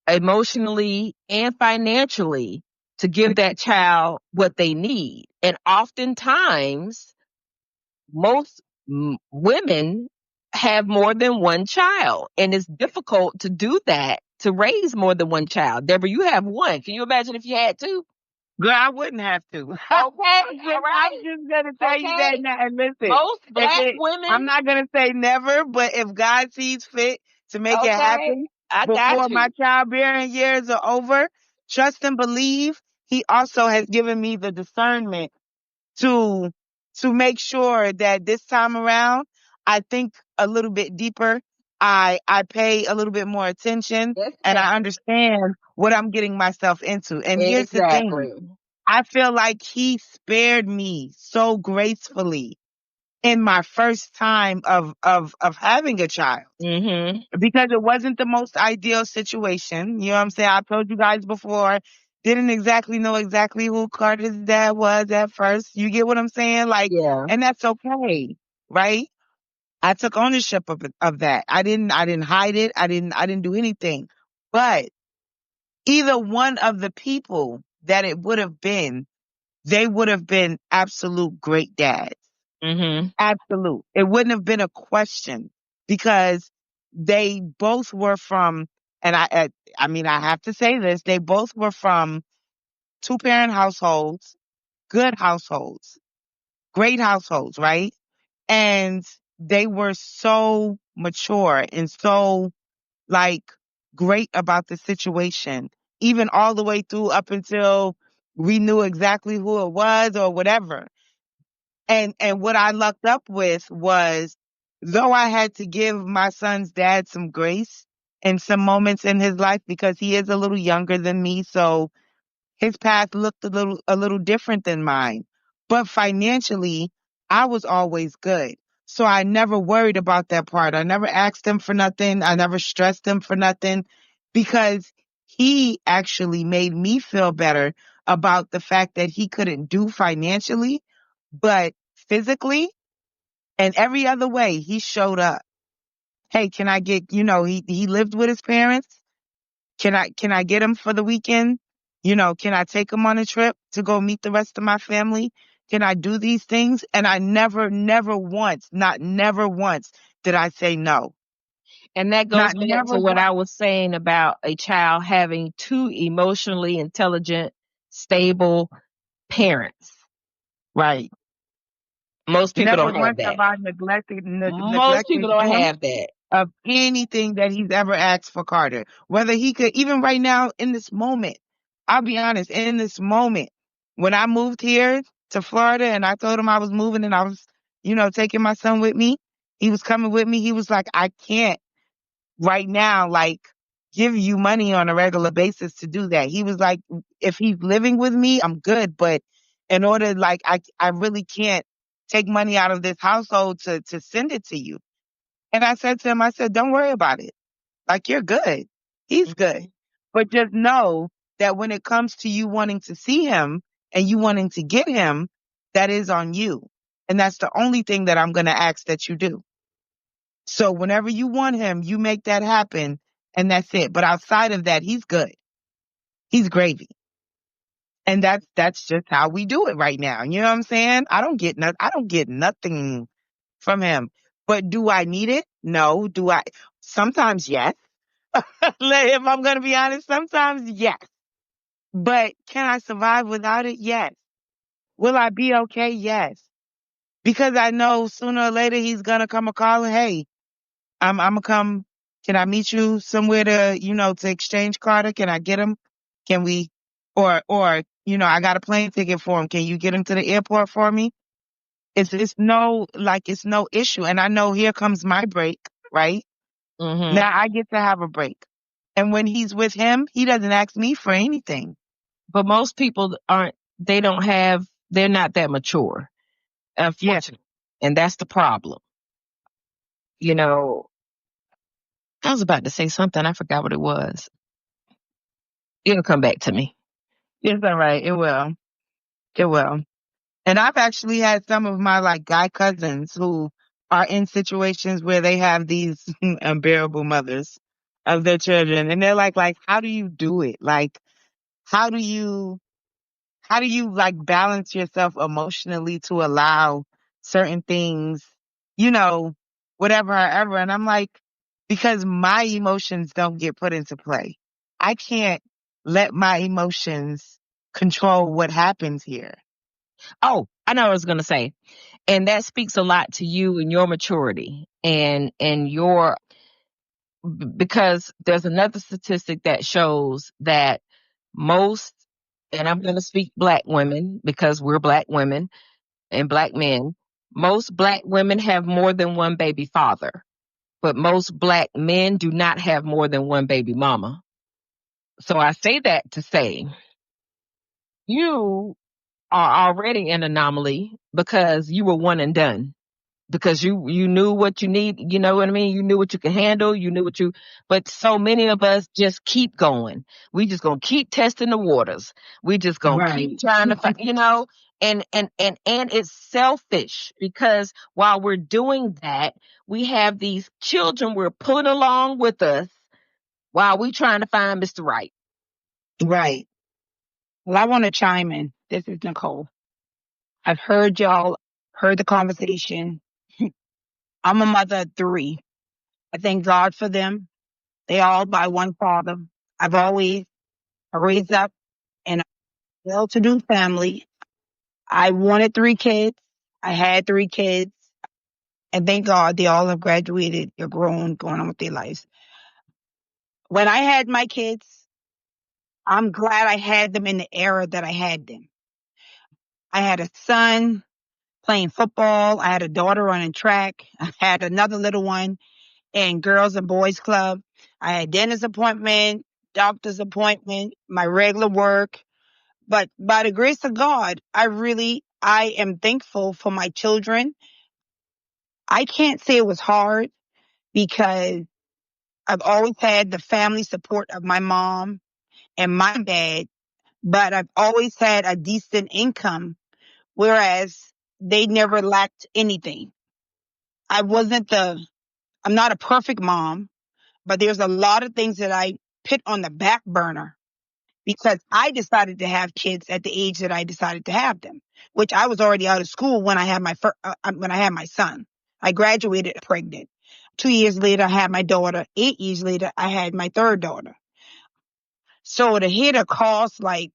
emotionally and financially to give that child what they need. And oftentimes, most women have more than one child, and it's difficult to do that, to raise more than one child. Deborah, you have one. Can you imagine if you had two? Girl, I wouldn't have to. Okay, all I'm right. just gonna tell you that Okay. now. And listen, Most black I'm women, not gonna say never, but if God sees fit to make it okay, happen I got before my you. childbearing years are over, trust and believe. He also has given me the discernment to make sure that this time around I think a little bit deeper. I pay a little bit more attention, Yes, and ma'am. I understand what I'm getting myself into. And here's the thing. Exactly. I feel like he spared me so gracefully in my first time of having a child, Mm-hmm. because it wasn't the most ideal situation. You know what I'm saying? I told you guys before, didn't exactly know exactly who Carter's dad was at first. You get what I'm saying? Like, Yeah. and that's okay, right? I took ownership of that. I didn't hide it. I didn't do anything. But either one of the people that it would have been, they would have been absolute great dads. Mm-hmm. Absolute. It wouldn't have been a question, because they both were from, and I mean, I have to say this, they both were from two-parent households, good households, great households, right? And they were so mature and so, like, great about the situation, even all the way through up until we knew exactly who it was or whatever. And what I lucked up with was, though I had to give my son's dad some grace in some moments in his life, because he is a little younger than me, so his path looked a little different than mine. But financially, I was always good. So I never worried about that part. I never asked him for nothing. I never stressed him for nothing, because he actually made me feel better about the fact that he couldn't do financially, but physically, And every other way, he showed up. Hey, can I get, he lived with his parents. Can I get him for the weekend? Can I take him on a trip to go meet the rest of my family? Can I do these things? And I never once, not never once did I say no. And that Not goes back never to what once. I was saying about a child having two emotionally intelligent, stable parents. Right. Most people Never don't have once have that. I neglected Most people don't him have that. of anything that he's ever asked for Carter. Whether he could, even right now in this moment, I'll be honest, in this moment, when I moved here to Florida and I told him I was moving and I was, taking my son with me, he was coming with me. He was like, I can't right now, like, give you money on a regular basis to do that. He was like, if he's living with me, I'm good. But in order, like, I really can't take money out of this household to send it to you. And I said to him, I said, don't worry about it. Like, you're good. He's good. Mhm. But just know that when it comes to you wanting to see him and you wanting to get him, that is on you. And that's the only thing that I'm going to ask that you do. So whenever you want him, you make that happen and that's it. But outside of that, he's good. He's gravy. And that's just how we do it right now. You know what I'm saying? I don't get nothing from him. But do I need it? No. Do I? Sometimes yes. If I'm going to be honest, sometimes yes. But can I survive without it? Yes. Will I be okay? Yes. Because I know sooner or later he's going to come a call and, hey, I'm gonna come. Can I meet you somewhere to exchange Carter? Can I get him? Can we, or, I got a plane ticket for him. Can you get him to the airport for me? It's no issue. And I know here comes my break, right? Mhm. Now I get to have a break. And when he's with him, he doesn't ask me for anything. But most people aren't. They don't have. They're not that mature, Yeah. unfortunately, and that's the problem. You know, I was about to say something. I forgot what it was. It'll come back to me. It's all right. It will. It will. And I've actually had some of my like guy cousins who are in situations where they have these unbearable mothers of their children. And they're like, how do you do it? Like, how do you, how do you like balance yourself emotionally to allow certain things, you know, whatever, however. And I'm like, because my emotions don't get put into play. I can't let my emotions control what happens here. Oh, I know what I was going to say. And that speaks a lot to you and your maturity and your because there's another statistic that shows that most and I'm going to speak black women because we're black women and black men. Most black women have more than one baby father, but most black men do not have more than one baby mama. So I say that to say you are already an anomaly because you were one and done. Because you knew what you need, you know what I mean? You knew what you could handle, you knew what you but so many of us just keep going. We just gonna keep testing the waters. We just gonna keep Right. trying to find, and it's selfish because while we're doing that, we have these children we're pulling along with us while we trying to find Mr. Right. Right. Well, I want to chime in. This is Nicole. I've heard y'all, heard the conversation. I'm a mother of three. I thank God for them. They all by one father. I've always raised up in a well-to-do family. I wanted three kids. I had three kids. And thank God they all have graduated. They're grown, going on with their lives. When I had my kids, I'm glad I had them in the era that I had them. I had a son playing football. I had a daughter running track. I had another little one in girls and boys club. I had dentist appointment, doctor's appointment, my regular work. But by the grace of God, I am thankful for my children. I can't say it was hard because I've always had the family support of my mom and my dad, but I've always had a decent income, whereas they never lacked anything. I'm not a perfect mom, but there's a lot of things that I put on the back burner because I decided to have kids at the age that I decided to have them, which I was already out of school when I had when I had my son. I graduated pregnant. 2 years later, I had my daughter. 8 years later, I had my third daughter. So to hear the cost, like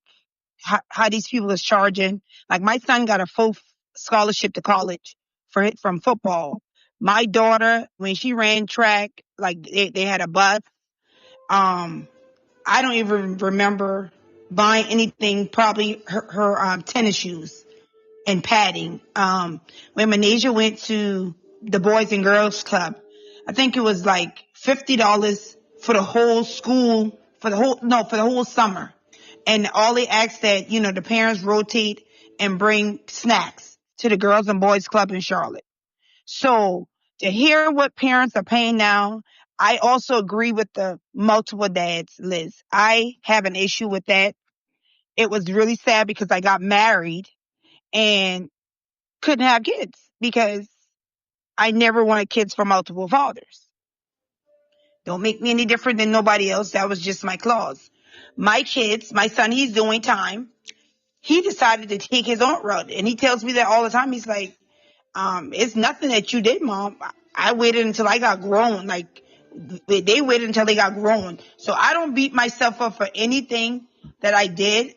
how these people is charging, like my son got a full scholarship to college from football. My daughter, when she ran track, like they had a bus. I don't even remember buying anything, probably her tennis shoes and padding. When Manesia went to the Boys and Girls Club, I think it was like $50 for the whole school, for the whole summer. And all they asked that, the parents rotate and bring snacks to the Girls and Boys Club in Charlotte. So to hear what parents are paying now, I also agree with the multiple dads, Liz. I have an issue with that. It was really sad because I got married and couldn't have kids because I never wanted kids from multiple fathers. Don't make me any different than nobody else. That was just my clause. My kids, my son, he's doing time. He decided to take his own route. And he tells me that all the time. He's like, it's nothing that you did, Mom. I waited until I got grown. Like, they waited until they got grown. So I don't beat myself up for anything that I did.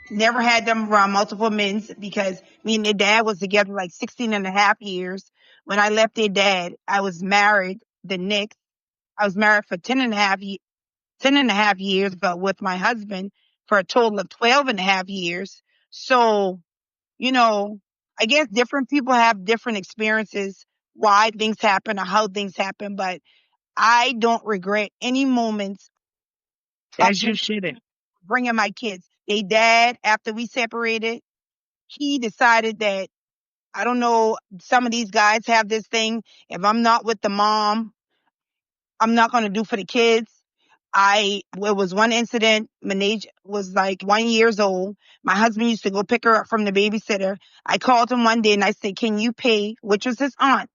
Never had them around multiple men because me and their dad was together like 16 and a half years. When I left their dad, I was married I was married for 10 and a half years, but with my husband for a total of 12 and a half years. So, I guess different people have different experiences, why things happen or how things happen, but I don't regret any moments of As you shouldn't. bringing my kids. They dad, after we separated, he decided that, I don't know, some of these guys have this thing. If I'm not with the mom, I'm not going to do for the kids. It was one incident. Manage was like 1 year old. My husband used to go pick her up from the babysitter. I called him one day and I said, can you pay, which was his aunt,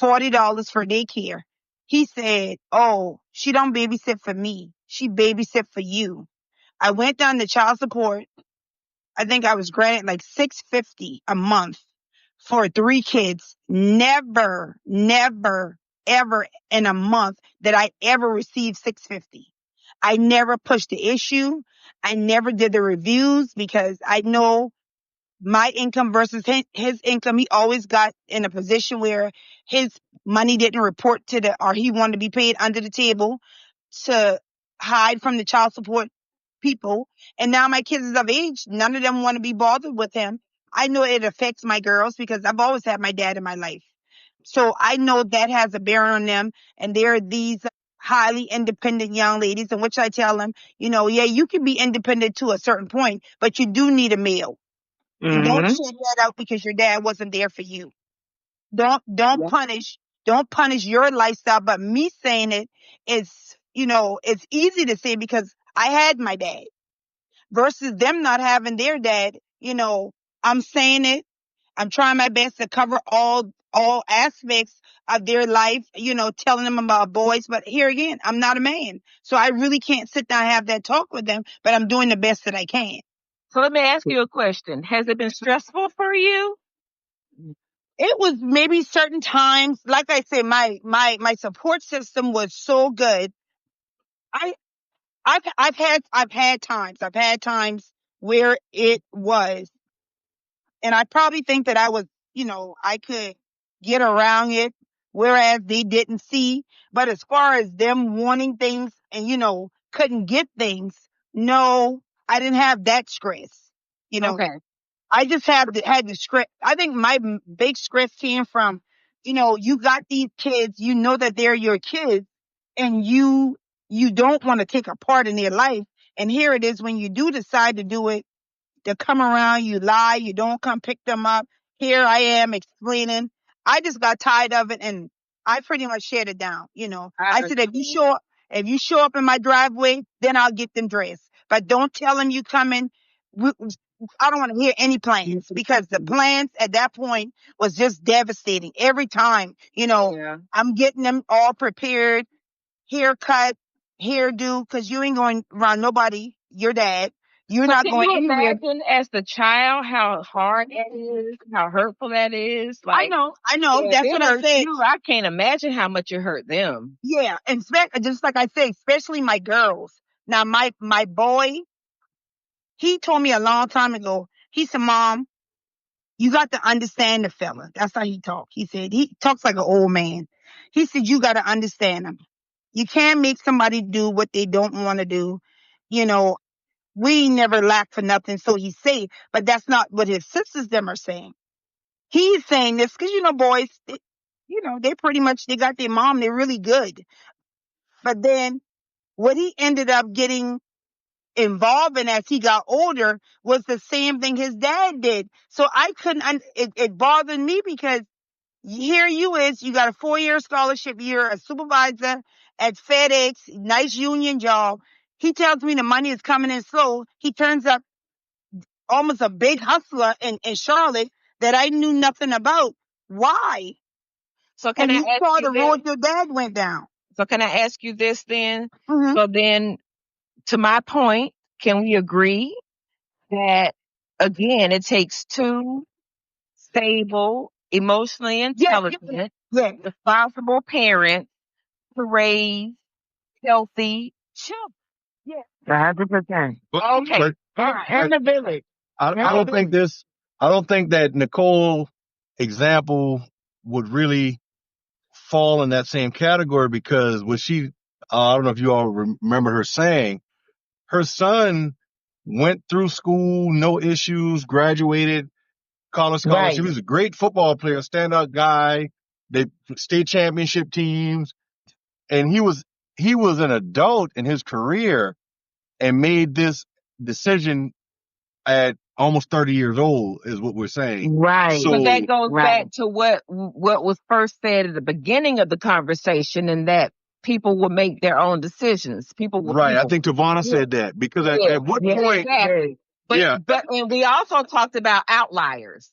$40 for daycare? He said, oh, she don't babysit for me. She babysit for you. I went down to child support. I think I was granted like $650 a month for 3 kids. Never, never, ever in a month that I ever received $650. I never pushed the issue. I never did the reviews because I know my income versus his income. He always got in a position where his money didn't report or he wanted to be paid under the table to hide from the child support people. And now my kids is of age. None of them want to be bothered with him. I know it affects my girls because I've always had my dad in my life. So I know that has a bearing on them. And they're these highly independent young ladies in which I tell them, yeah, you can be independent to a certain point, but you do need a male. And don't shut that out because your dad wasn't there for you. Don't Yeah. don't punish your lifestyle. But me saying it is, it's easy to say because I had my dad versus them not having their dad. I'm saying it. I'm trying my best to cover all aspects of their life, telling them about boys. But here again, I'm not a man. So I really can't sit down and have that talk with them, but I'm doing the best that I can. So let me ask you a question. Has it been stressful for you? It was maybe certain times, like I said, my support system was so good. I I've had times where it was, and I probably think that I was, I could get around it, whereas they didn't see. But as far as them wanting things and couldn't get things, no, I didn't have that stress. Okay. I just had the script. I think my big script came from, you got these kids, you know that they're your kids, and you don't want to take a part in their life. And here it is when you do decide to do it, they come around, you lie, you don't come pick them up. Here I am explaining. I just got tired of it and I pretty much shared it down. I said, if you show up in my driveway, then I'll get them dressed. But don't tell them you coming. I don't want to hear any plans because the plans at that point was just devastating. Every time, I'm getting them all prepared, haircut, hairdo, because you ain't going around nobody, your dad. You're So not can going you anywhere. imagine as the child how hard that is, how hurtful that is? I Like, know. if That's it what I hurts said. you, I can't imagine how much it hurt them. Yeah, and just like I say, especially my girls. Now, my boy, he told me a long time ago. He said, "Mom, you got to understand the fella." That's how he talk. He said he talks like an old man. He said you got to understand him. You can't make somebody do what they don't want to do. You know, we never lack for nothing, so he say. But that's not what his sisters them are saying. He's saying this because boys, they pretty much they got their mom. They're really good. But then what he ended up getting involved in as he got older was the same thing his dad did. So I couldn't, it bothered me because here you got a 4-year scholarship, you're a supervisor at FedEx, nice union job. He tells me the money is coming in slow. He turns up almost a big hustler in Charlotte that I knew nothing about. Why? So can And I you ask saw you the this? road your dad went down. So can I ask you this then? Mm-hmm. So then, to my point, can we agree that again, it takes two stable, emotionally Yeah, intelligent, yeah. responsible parents to raise healthy children? Yeah. 100%. Okay. All right. In the village. I don't think this. I don't think that Nicole example would really fall in that same category because what she, I don't know if you all remember her saying, her son went through school, no issues, graduated college scholarship. Right. He was a great football player, standout guy. They state championship teams, and he was an adult in his career and made this decision at almost 30 years old is what we're saying. Right. So that So goes back to what was first said at the beginning of the conversation, and that people will make their own decisions. People will right, I people. think Tavana Yeah. said that because Yeah. at what Yeah. point, Exactly. But yeah, and we also talked about outliers.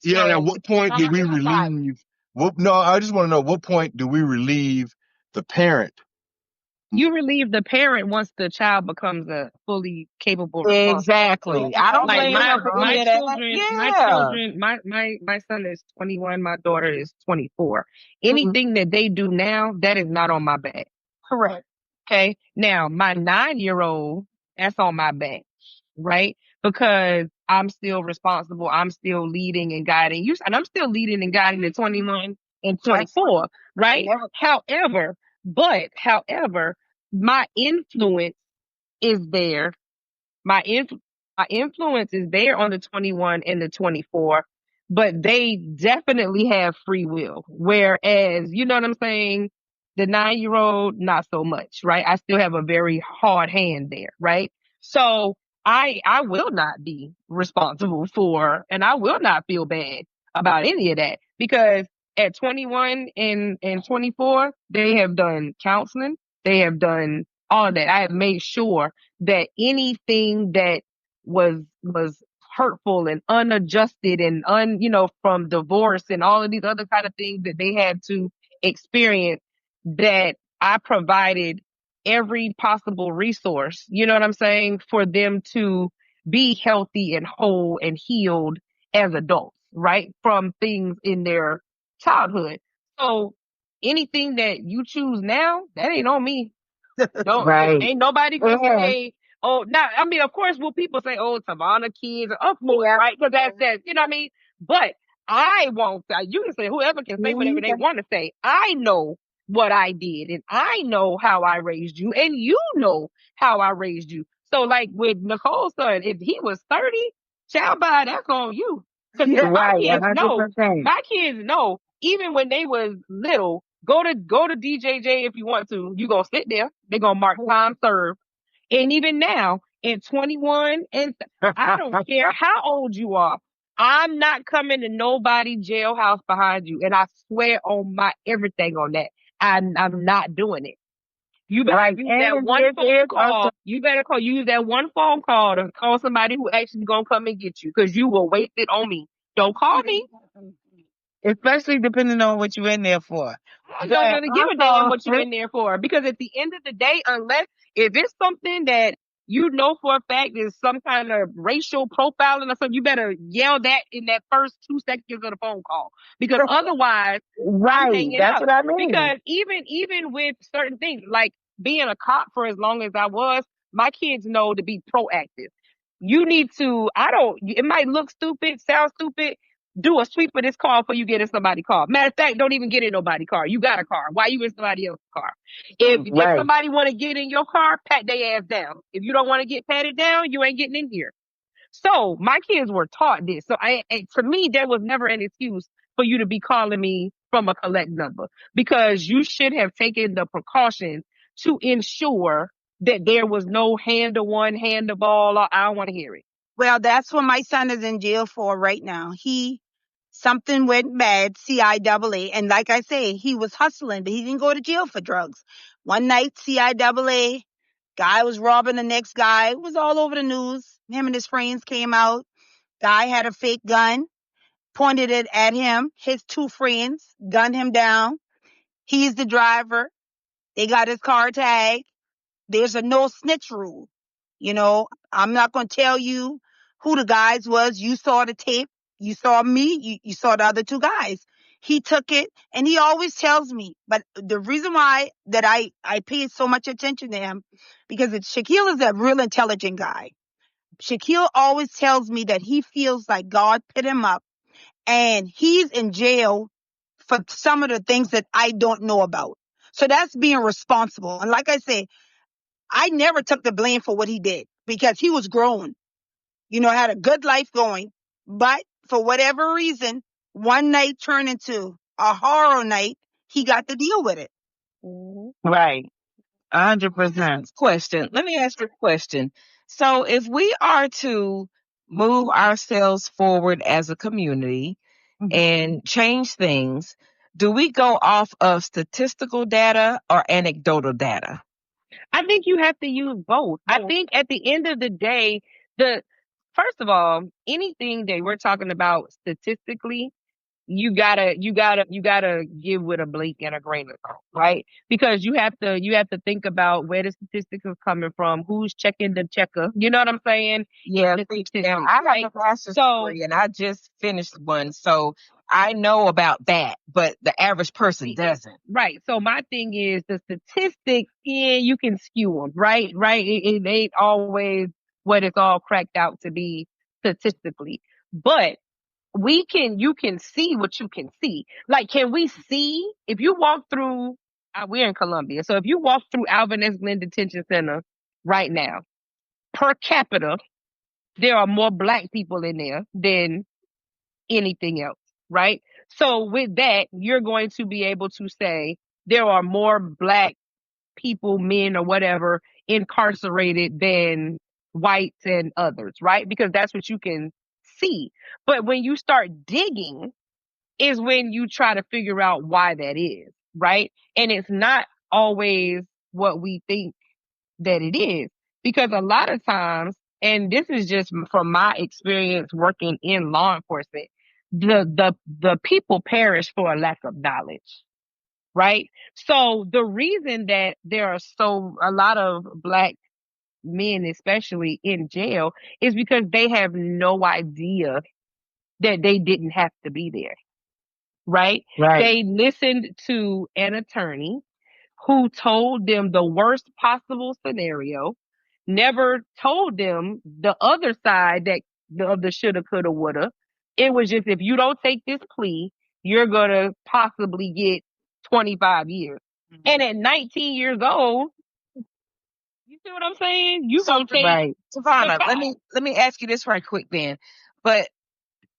yeah, at So what point do some we outliers. relieve? What? No, I just want to know what point do we relieve the parent? You relieve the parent once the child becomes a fully capable, responsible. Exactly. I don't Like blame my them for my any of that. children, my Yeah. children, my son is 21, my daughter is 24. Mhm. Anything that they do now, that is not on my back. Correct. Okay. Now my 9-year-old, that's on my back, right? Because I'm still responsible. I'm still leading and guiding you, and I'm still leading and guiding the 21 and 24, right? Never. However, my influence is there. My inf- my influence is there on the 21 and the 24, but they definitely have free will. Whereas, you know what I'm saying? The 9-year-old, not so much, right? I still have a very hard hand there, right? So I will not be responsible for, and I will not feel bad about any of that because at 21 and 24, they have done counseling. They have done all that. I have made sure that anything that was hurtful and unadjusted and from divorce and all of these other kind of things that they had to experience, that I provided every possible resource, you know what I'm saying, for them to be healthy and whole and healed as adults, right? From things in their childhood. So anything that you choose now, that ain't on me. Don't Right. ain't nobody gonna Yeah. say, oh, now I mean, of course, will people say, oh, Savannah kids, of course, Yeah. right? Because that's that, you know what I mean? But I won't say. You can say whoever can say whatever they want to say. I know what I did, and I know how I raised you, and you know how I raised you. So, like with Nicole's son, if he was 30, child by that's on you. Because Yeah. Right. 100%. my kids know, even when they was little, go to DJJ if you want to. You gonna sit there. They're gonna mark time served. And even now, in 21, and I don't care how old you are, I'm not coming to nobody jailhouse behind you. And I swear on my everything on that. I'm not doing it. You better use that one phone call. You better use that one phone call to call somebody who actually gonna come and get you, because you will waste it on me. Don't call me. Especially depending on what you're in there for. I don't really give a damn what you're in there for, because at the end of the day, unless if it's something that you know for a fact is some kind of racial profiling or something, you better yell that in that first 2 seconds of the phone call, because otherwise, I'm hanging That's up. what I mean. Because even with certain things, like being a cop for as long as I was, my kids know to be proactive. You need to. It might look stupid, sound stupid. Do a sweep of this car before you get in somebody's car. Matter of fact, don't even get in nobody's car. You got a car. Why you in somebody else's car? If somebody want to get in your car, pat their ass down. If you don't want to get patted down, you ain't getting in here. So my kids were taught this. So to me, there was never an excuse for you to be calling me from a collect number, because you should have taken the precautions to ensure that there was no hand to one, hand to ball. Or I don't want to hear it. Well, that's what my son is in jail for right now. Something went bad, CIAA. And like I say, he was hustling, but he didn't go to jail for drugs. One night, CIAA, guy was robbing the next guy. It was all over the news. Him and his friends came out. Guy had a fake gun, pointed it at him. His 2 friends gunned him down. He's the driver. They got his car tagged. There's a no snitch rule. I'm not going to tell you who the guys was. You saw the tape. You saw me. You saw the other 2 guys. He took it, and he always tells me. But the reason why that I pay so much attention to him, because Shaquille is a real intelligent guy. Shaquille always tells me that he feels like God put him up, and he's in jail for some of the things that I don't know about. So that's being responsible. And like I say, I never took the blame for what he did, because he was grown, had a good life going. But for whatever reason, one night turned into a horror night. He got to deal with it. Right. 100%. Question. Let me ask you a question. So if we are to move ourselves forward as a community and change things, do we go off of statistical data or anecdotal data? I think you have to use both. I think at the end of the day, first of all, anything that we're talking about statistically, you gotta give with a blink and a grain of salt, right? Because you have to think about where the statistics are coming from, who's checking the checker. You know what I'm saying? Yeah, now I have a master's degree and I just finished one, so I know about that, but the average person doesn't. Right. So my thing is the statistics, you can skew them, right? Right. It ain't always what it's all cracked out to be statistically, but you can see what you can see. Like, can we see if you walk through, we're in Columbia. So if you walk through Alvin S. Glenn Detention Center right now, per capita, there are more Black people in there than anything else, right? So with that, you're going to be able to say there are more Black people, men or whatever, incarcerated than whites and others, right? Because that's what you can see. But when you start digging is when you try to figure out why that is, right? And it's not always what we think that it is, because a lot of times, and this is just from my experience working in law enforcement, the people perish for a lack of knowledge, right? So the reason that there are a lot of Black men, especially in jail, is because they have no idea that they didn't have to be there, right? They listened to an attorney who told them the worst possible scenario, never told them the other side of the shoulda, coulda, woulda. It was just, if you don't take this plea, you're going to possibly get 25 years. And at 19 years old, you see what I'm saying? You gonna take Savannah, let me ask you this right quick then. But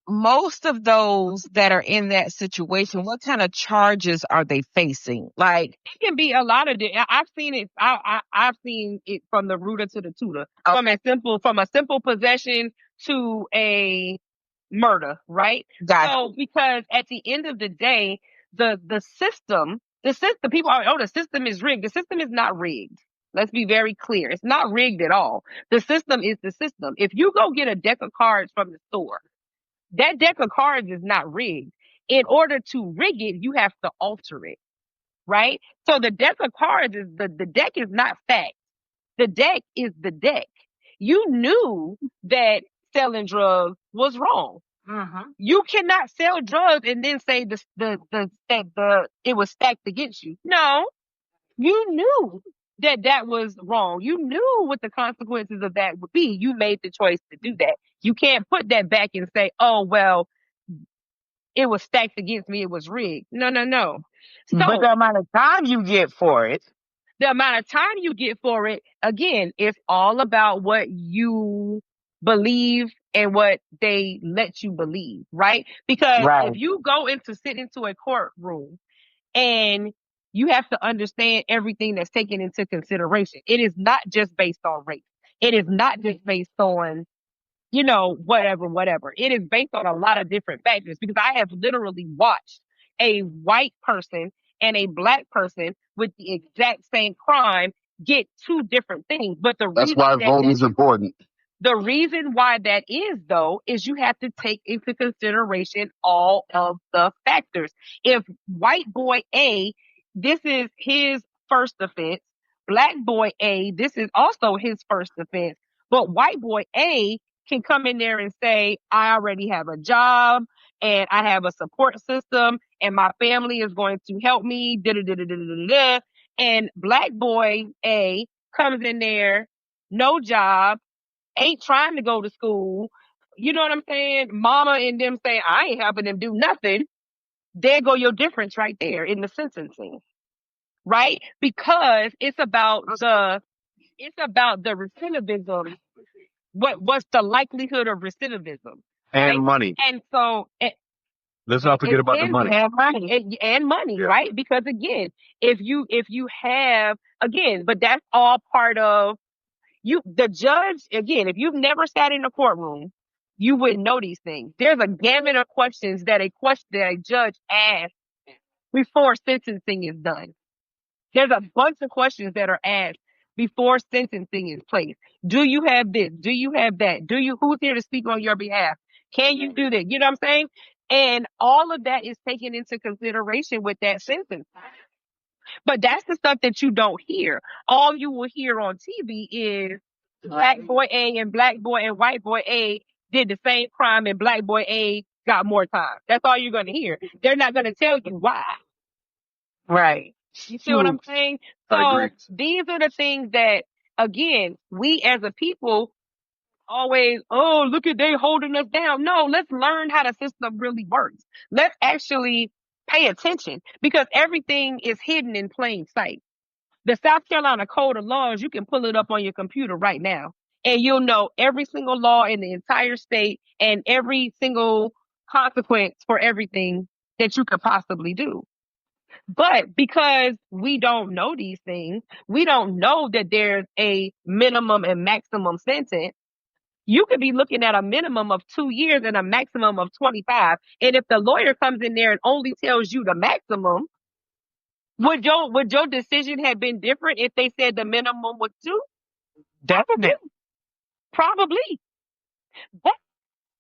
most of those that are in that situation, what kind of charges are they facing? Like, it can be a lot of I've seen it. I've seen it from the rooter to the tutor, from a simple possession to a murder, right? Gotcha. So because at the end of the day, the system The system, people are, oh, the system is rigged. The system is not rigged. Let's be very clear. It's not rigged at all. The system is the system. If you go get a deck of cards from the store, that deck of cards is not rigged. In order to rig it, you have to alter it, right? So the deck of cards is the deck is not fact. The deck is the deck. You knew that selling drugs was wrong. You cannot sell drugs and then say the it was stacked against you. No, you knew that that was wrong. You knew what the consequences of that would be. You made the choice to do that. You can't put that back and say, "Oh well, it was stacked against me. It was rigged." No, no, no. So, But the amount of time you get for it, the amount of time you get for it, again, it's all about what you believe and what they let you believe, right? Because right? if you go sit into a courtroom and you have to understand everything that's taken into consideration, it is not just based on race. It is not just based on whatever. It is based on a lot of different factors because I have literally watched a white person and a black person with the exact same crime get two different things. But That's why voting is important. the reason why that is, though, is you have to take into consideration all of the factors. If white boy A, this is his first offense, black boy A, this is also his first offense, but white boy A can come in there and say, I already have a job and I have a support system and my family is going to help me, da da da da da da da. And black boy A comes in there, no job, ain't trying to go to school. You know what I'm saying? Mama and them saying, I ain't helping them do nothing. There go your difference right there in the sentencing, right? Because it's about the recidivism. What's the likelihood of recidivism? And Right? money. And so Let's not forget about the money. And money, yeah. Right? Because again, if you have, again, but that's all part of the judge, again, if you've never sat in a courtroom, you wouldn't know these things. There's a gamut of questions that a judge asks before sentencing is done. There's a bunch of questions that are asked before sentencing is placed. Do you have this? Do you have that? Who's here to speak on your behalf? Can you do that? You know what I'm saying? And all of that is taken into consideration with that sentence. But that's the stuff that you don't hear. All you will hear on TV is black boy A and black boy and white boy A did the same crime and black boy A got more time. That's all you're going to hear. They're not going to tell you why. Right. You see what I'm saying? So these are the things that, again, we as a people always, oh, look at they holding us down. No, let's learn how the system really works. Let's actually pay attention because everything is hidden in plain sight. The South Carolina Code of Laws, you can pull it up on your computer right now and you'll know every single law in the entire state and every single consequence for everything that you could possibly do. But because we don't know these things, we don't know that there's a minimum and maximum sentence. You could be looking at a minimum of 2 years and a maximum of 25. And if the lawyer comes in there and only tells you the maximum, would your decision have been different if they said the minimum was 2? Definitely. Probably. But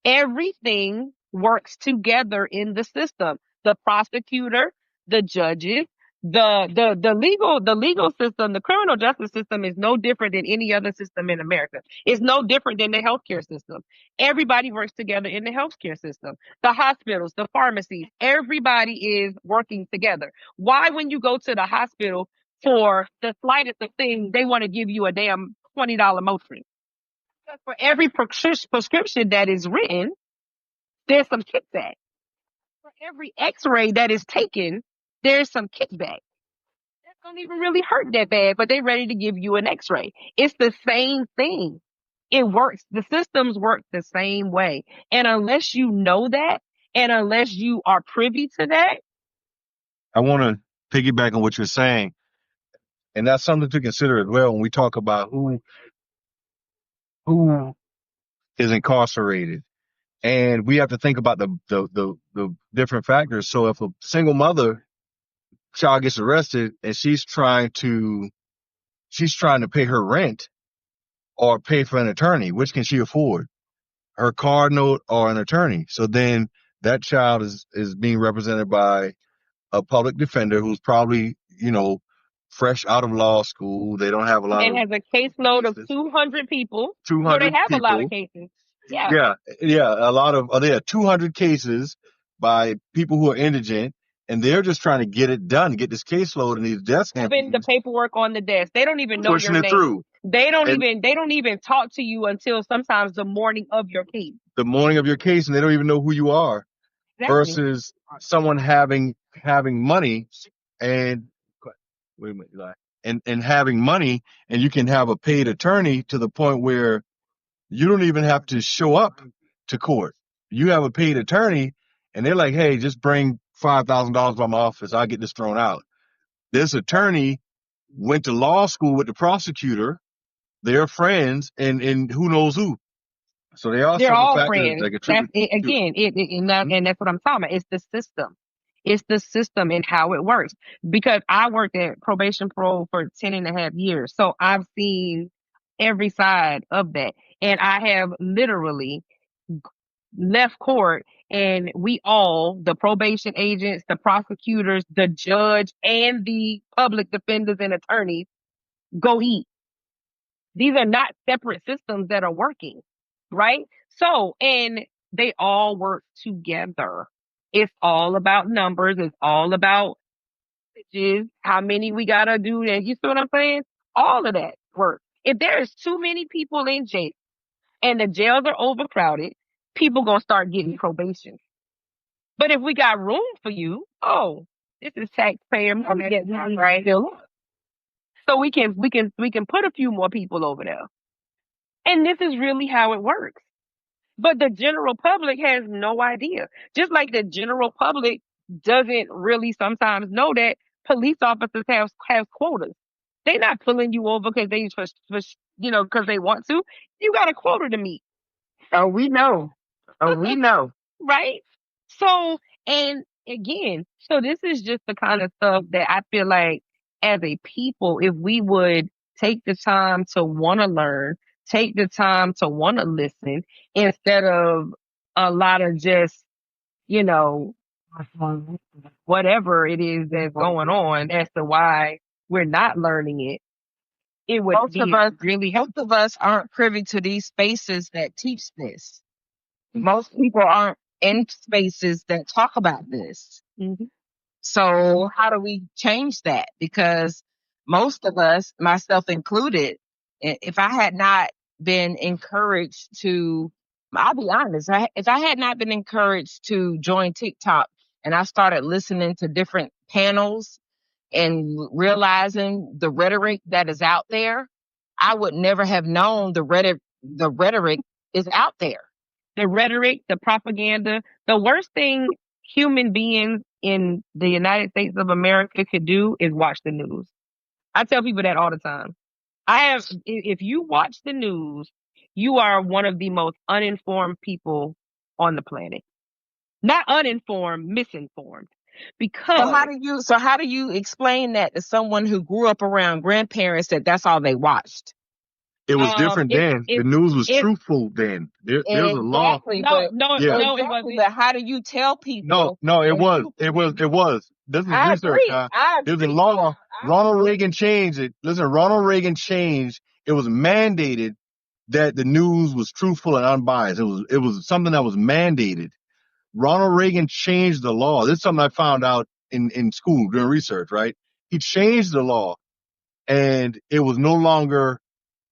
everything works together in the system. The prosecutor, the judges, the legal system, the criminal justice system is no different than any other system in America. It's no different than the healthcare system. Everybody works together in the healthcare system. The hospitals, the pharmacies, everybody is working together. Why, when you go to the hospital for the slightest of things, they want to give you a damn $20 Motrin? Because for every prescription that is written, there's some kickback. For every x-ray that is taken, there's some kickback. That don't even really hurt that bad, but they're ready to give you an x-ray. It's the same thing. It works. The systems work the same way. And unless you know that, and unless you are privy to that. I want to piggyback on what you're saying. And that's something to consider as well when we talk about who is incarcerated. And we have to think about the different factors. So if a single mother child gets arrested and she's trying to pay her rent or pay for an attorney. Which can she afford? Her car note or an attorney? So then that child is being represented by a public defender who's probably, fresh out of law school. They don't have a lot And of has a caseload of cases. 200 people. So they 200 have a lot of people. cases. Yeah. Yeah, a lot of, there are 200 cases by people who are indigent, and they're just trying to get it done, get this caseload and these death Having the sentences, paperwork on the desk. They don't even know pushing your it name. through. They don't And even talk to you until sometimes the morning of your case. the morning of your case, and they don't even know who you are, Exactly. versus someone having money and wait a minute, Eli. And having money, and you can have a paid attorney to the point where you don't even have to show up to court. You have a paid attorney, and they're like, "Hey, just bring $5,000 by my office. I'll get this thrown out." This attorney went to law school with the prosecutor. They're friends, and who knows who. So they are They're several all factors friends. that That's contribute it, to it. again. And that's what I'm talking about. It's the system. It's the system and how it works. Because I worked at probation parole for 10 and a half years. So I've seen every side of that. And I have literally left court and we all, the probation agents, the prosecutors, the judge, and the public defenders and attorneys go eat. These are not separate systems that are working, right? So, and they all work together. It's all about numbers. It's all about how many we gotta do. And you see what I'm saying? All of that works. If there's too many people in jail and the jails are overcrowded, people gonna start getting probation. But if we got room for you, this is taxpayer money that we right fill up. So we can put a few more people over there. And this is really how it works. But the general public has no idea. Just like the general public doesn't really sometimes know that police officers have quotas. They're not pulling you over because because they want to. You got a quota to meet. Oh, we know. Right? So, and again, so this is just the kind of stuff that I feel like as a people, if we would take the time to want to learn, take the time to want to listen instead of a lot of just, you know, whatever it is that's going on as to why we're not learning it, it would really help. Most of us aren't privy to these spaces that teach this. Most people aren't in spaces that talk about this. Mm-hmm. So how do we change that? Because most of us, myself included, if I had not been encouraged to, I'll be honest, if I had not been encouraged to join TikTok and I started listening to different panels and realizing the rhetoric that is out there, I would never have known the rhetoric is out there. The rhetoric, the propaganda, the worst thing human beings in the United States of America could do is watch the news. I tell people that all the time. If you watch the news, you are one of the most uninformed people on the planet. Not uninformed, misinformed. Because So how do you explain that to someone who grew up around grandparents that's all they watched? It was different then. The news was truthful then. There's a law. But how do you tell people? No, it was. This is research. There's a law. Ronald Reagan changed it. Listen, Ronald Reagan changed. It was mandated that the news was truthful and unbiased. It was something that was mandated. Ronald Reagan changed the law. This is something I found out in school doing research, right? He changed the law and it was no longer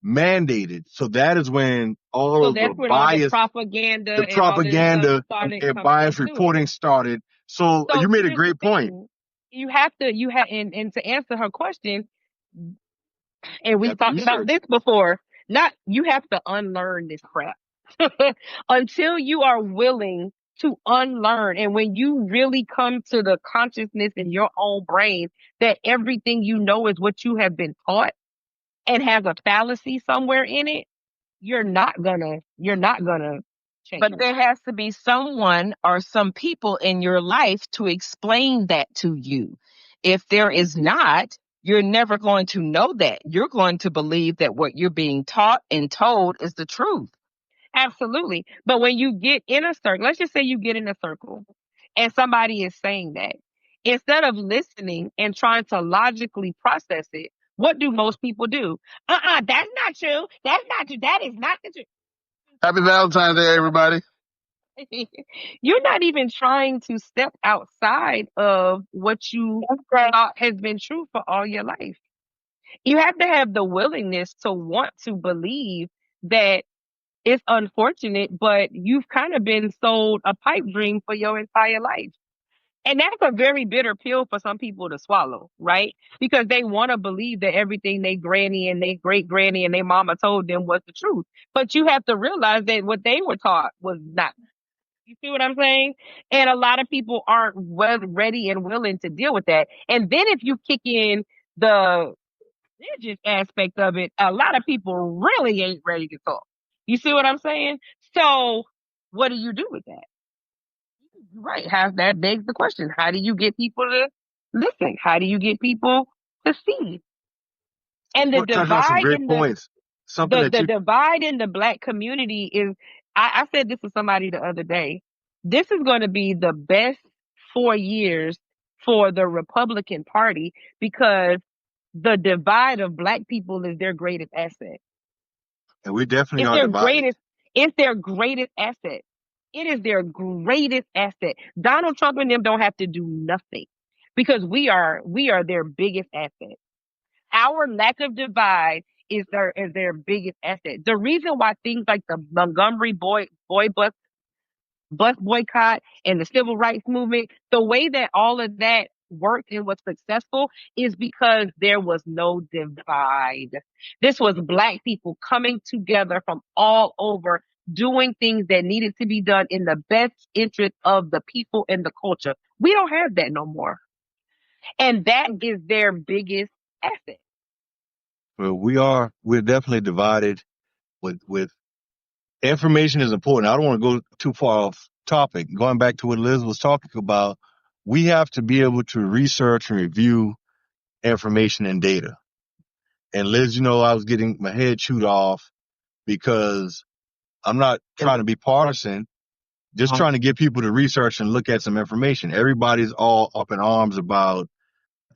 mandated. So that is when all the propaganda and bias reporting started. So you made a great point. You have and to answer her question, and we talked about this before, you have to unlearn this crap. Until you are willing to unlearn. And when you really come to the consciousness in your own brain that everything you know is what you have been taught and has a fallacy somewhere in it, you're not gonna change. But there has to be someone or some people in your life to explain that to you. If there is not, you're never going to know that. You're going to believe that what you're being taught and told is the truth. Absolutely. But when you get in a circle, let's just say you get in a circle and somebody is saying that, instead of listening and trying to logically process it, what do most people do? That's not true. That's not true. That is not the truth. Happy Valentine's Day, everybody. You're not even trying to step outside of what you thought has been true for all your life. You have to have the willingness to want to believe that it's unfortunate, but you've kind of been sold a pipe dream for your entire life. And that's a very bitter pill for some people to swallow, right? Because they want to believe that everything they granny and they great granny and their mama told them was the truth. But you have to realize that what they were taught was not. You see what I'm saying? And a lot of people aren't well ready and willing to deal with that. And then if you kick in the religious aspect of it, a lot of people really ain't ready to talk. You see what I'm saying? So what do you do with that? Right. Have that begs the question. How do you get people to listen? How do you get people to see? And the We're touching on some divide great in points. Something that the you, divide in the black community is, I said this to somebody the other day. This is going to be the best 4 years for the Republican Party because the divide of black people is their greatest asset. and we definitely It's are their divided. greatest, it's their greatest asset. It is their greatest asset. Donald Trump and them don't have to do nothing because we are their biggest asset. Our lack of divide is their biggest asset. The reason why things like the Montgomery boy bus boycott and the civil rights movement, the way that all of that worked and was successful is because there was no divide. This was black people coming together from all over, doing things that needed to be done in the best interest of the people and the culture. We don't have that no more. And that is their biggest asset. Well, we're definitely divided with information is important. I don't want to go too far off topic. Going back to what Liz was talking about, we have to be able to research and review information and data. And Liz, I was getting my head chewed off because I'm not trying to be partisan, just trying to get people to research and look at some information. Everybody's all up in arms about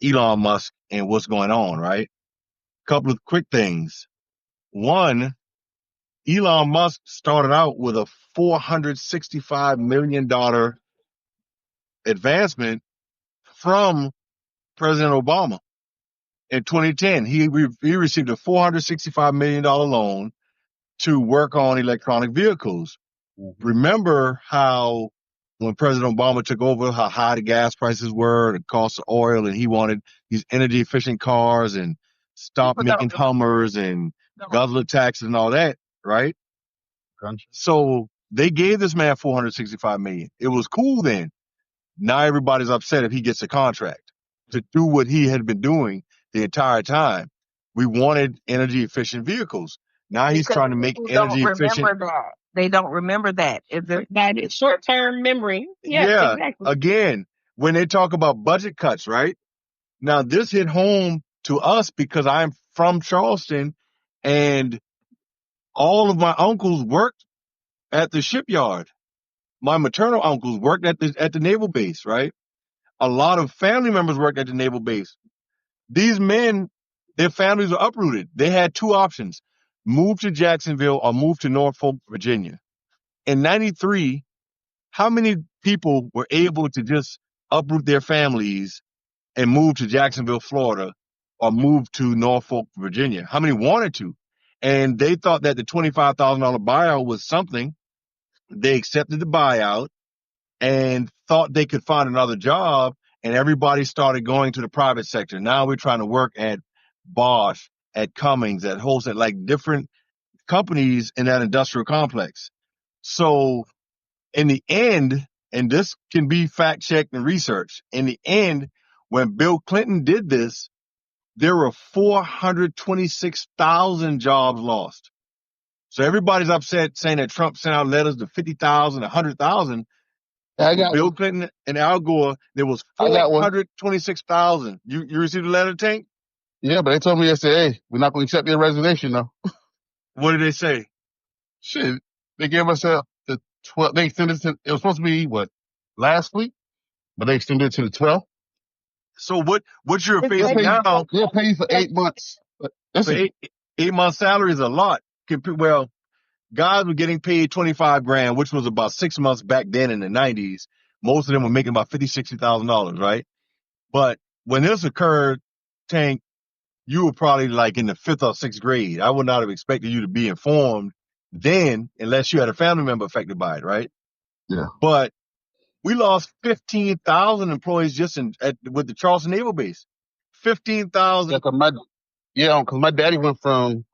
Elon Musk and what's going on, right? Couple of quick things. One, Elon Musk started out with a $465 million advancement from President Obama in 2010. He received a $465 million loan to work on electronic vehicles. Remember how when President Obama took over, how high the gas prices were, the cost of oil, and he wanted these energy efficient cars and stop making Hummers and guzzler taxes and all that, right? So they gave this man $465 million. It was cool then. Now everybody's upset if he gets a contract to do what he had been doing the entire time. We wanted energy efficient vehicles. Now he's Because trying to make people energy don't efficient. remember that. They don't remember that. That is short term memory. Yes, Yeah. exactly. Again, when they talk about budget cuts, right? Now this hit home to us because I'm from Charleston and all of my uncles worked at the shipyard. My maternal uncles worked at the naval base, right? A lot of family members worked at the naval base. These men, their families were uprooted. They had two options: move to Jacksonville or move to Norfolk, Virginia. In 93, how many people were able to just uproot their families and move to Jacksonville, Florida, or move to Norfolk, Virginia? How many wanted to? And they thought that the $25,000 buyout was something. They accepted the buyout and thought they could find another job, and everybody started going to the private sector. Now we're trying to work at Bosch, at Cummins, at Holston, like different companies in that industrial complex. So in the end, and this can be fact checked and researched, in the end, when Bill Clinton did this, there were 426,000 jobs lost. So everybody's upset saying that Trump sent out letters to 50,000, 100,000. I With got Bill one. Clinton and Al Gore, there was I got one. 426,000. You received the letter, Tank? Yeah, but they told me yesterday, hey, we're not going to accept your resignation though. What did they say? Shit. They gave us the 12, they extended it was supposed to be what, last week? But they extended it to the 12th. So what you're It's facing now They'll pay you for 8 months. But for listen, 8 month salary is a lot. Well, guys were getting paid 25 grand, which was about 6 months back then in the 90s. Most of them were making about $50,000, $60,000, right? But when this occurred, Tank, you were probably like in the 5th or 6th grade. I would not have expected you to be informed then unless you had a family member affected by it, right? yeah. But we lost 15,000 employees just with the Charleston Naval Base. 15,000 Yeah, cause my daddy went from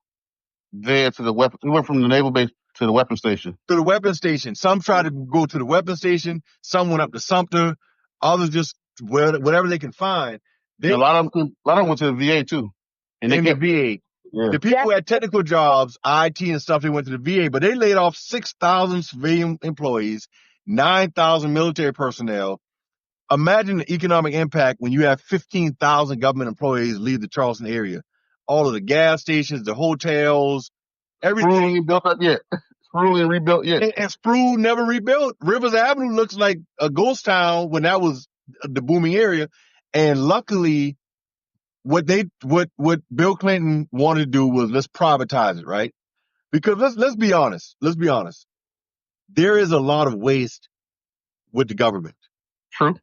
there to the weapon. He went from the naval base to the weapon station. to the weapon station. Some tried to go to the weapon station. Some went up to Sumter. Others just whatever they can find. And They a lot of them went to the VA too. And they in the kept, VA. yeah. The people who had technical jobs, IT and stuff, they went to the VA, but they laid off 6,000 civilian employees, 9,000 military personnel. Imagine the economic impact when you have 15,000 government employees leave the Charleston area. All of the gas stations, the hotels, everything. Spruill ain't built up yet. Spruill ain't rebuilt yet. And Spruill never rebuilt. Rivers Avenue looks like a ghost town when that was the booming area. And luckily, what Bill Clinton wanted to do was let's privatize it, right? Because let's be honest. Let's be honest. There is a lot of waste with the government. True.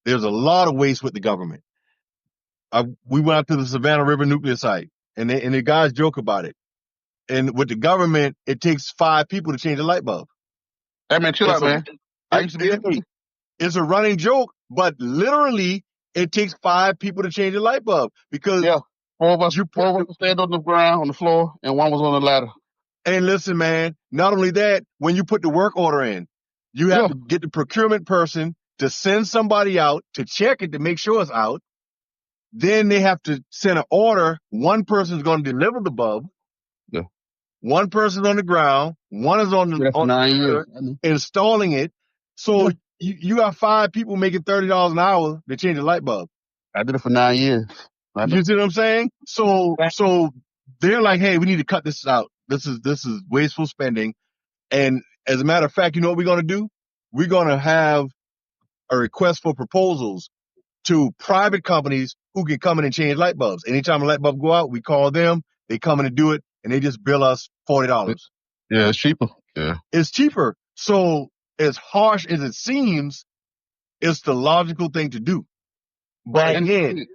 There's a lot of waste with the government. We went out to the Savannah River nuclear site, and the guys joke about it. And with the government, it takes 5 people to change a light bulb. Hey man, chill out, man. I used to be It's a running joke, but literally, it takes 5 people to change a light bulb because four of us stand on the ground on the floor, and one was on the ladder. And listen, man, not only that, when you put the work order in, you have to get the procurement person to send somebody out to check it to make sure it's out. Then they have to send an order. One person is going to deliver the bulb. Yeah. One person's on the ground. One is on installing it. So you got 5 people making $30 an hour to change a light bulb. I did it for 9 years. You see what I'm saying? So they're like, hey, we need to cut this out. This is wasteful spending. And as a matter of fact, you know what we're going to do? We're going to have a request for proposals to private companies who can come in and change light bulbs. Anytime a light bulb go out, we call them. They come in and do it, and they just bill us $40. Yeah, it's cheaper. Yeah, it's cheaper. So as harsh as it seems, it's the logical thing to do. But again,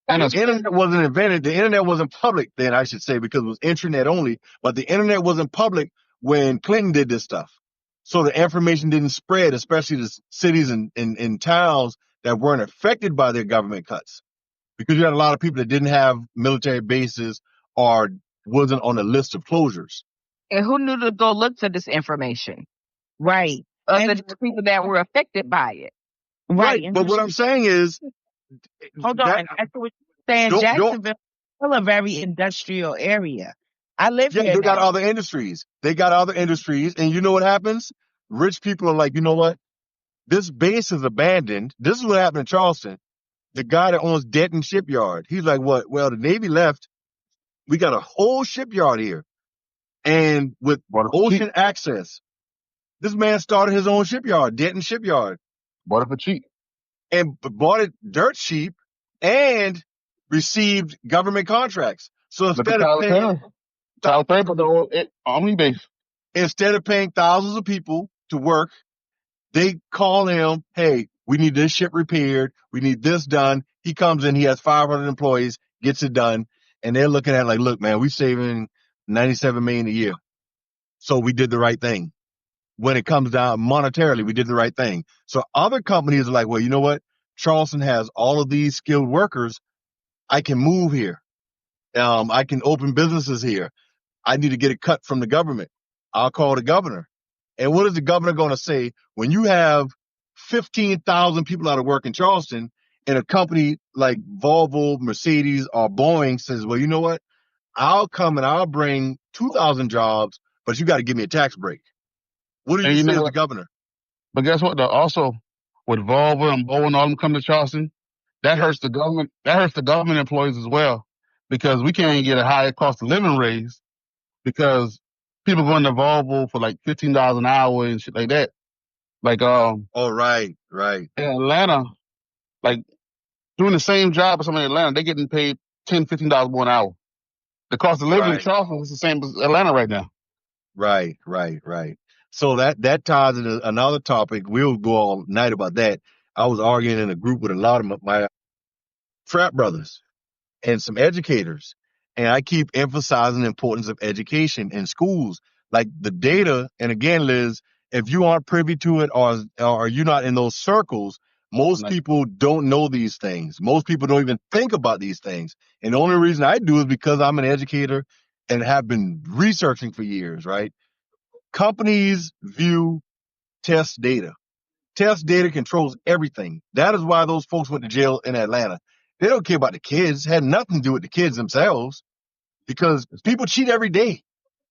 the internet wasn't invented. The internet wasn't public then, I should say, because it was intranet only. But the internet wasn't public when Clinton did this stuff. So the information didn't spread, especially to cities and towns that weren't affected by their government cuts. Because you had a lot of people that didn't have military bases or wasn't on the list of closures. And who knew to go look for this information? Right. Other than the people that were affected by it. Right. But what I'm saying is, hold on. That's what you're saying. Jacksonville is still a very industrial area. I live here. They got other industries. And you know what happens? Rich people are like, you know what? This base is abandoned. This is what happened in Charleston. The guy that owns Denton Shipyard, he's like, what? Well, the Navy left. We got a whole shipyard here. And with ocean access, this man started his own shipyard, Denton Shipyard. Bought it for cheap. And bought it dirt cheap and received government contracts. So instead of paying the Army base, instead of paying thousands of people to work, they call him, hey, we need this ship repaired. We need this done. He comes in, he has 500 employees, gets it done. And they're looking at it like, look, man, we're saving $97 million a year. So we did the right thing. When it comes down monetarily, we did the right thing. So other companies are like, well, you know what? Charleston has all of these skilled workers. I can move here. I can open businesses here. I need to get a cut from the government. I'll call the governor. And what is the governor going to say when you have 15,000 people out of work in Charleston and a company like Volvo, Mercedes, or Boeing says, well, you know what? I'll come and I'll bring 2,000 jobs, but you got to give me a tax break. What do you say as the governor? But guess what? Though? Also, with Volvo and Bow and all them coming to Charleston, that hurts the government. That hurts the government employees as well because we can't get a higher cost of living raise because people going to Volvo for like $15 an hour and shit like that. Like Oh, right. in Atlanta, like doing the same job as somebody in Atlanta, they getting paid $10, $15 more an hour. The cost of living in Right. Charleston is the same as Atlanta right now. Right. So that ties into another topic. We'll go all night about that. I was arguing in a group with a lot of my frat brothers and some educators. And I keep emphasizing the importance of education in schools, like the data. And again, Liz, if you aren't privy to it or you're not in those circles, most Like, people don't know these things. Most people don't even think about these things. And the only reason I do is because I'm an educator and have been researching for years, right? Companies view test data. Test data controls everything. That is why those folks went to jail in Atlanta. They don't care about the kids. Had nothing to do with the kids themselves because people cheat every day.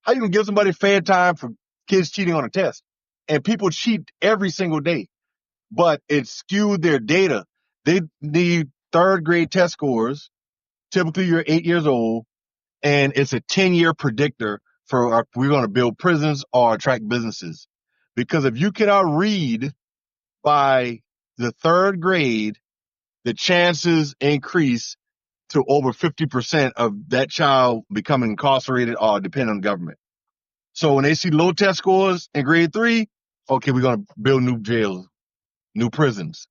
How you gonna give somebody fair time for kids cheating on a test? And people cheat every single day, but it skewed their data. They need third grade test scores. Typically you're 8 years old and it's a 10-year predictor for we're going to build prisons or attract businesses. Because if you cannot read by the third grade, the chances increase to over 50% of that child becoming incarcerated or dependent on government. So when they see low test scores in grade 3, okay, we're going to build new jails, new prisons.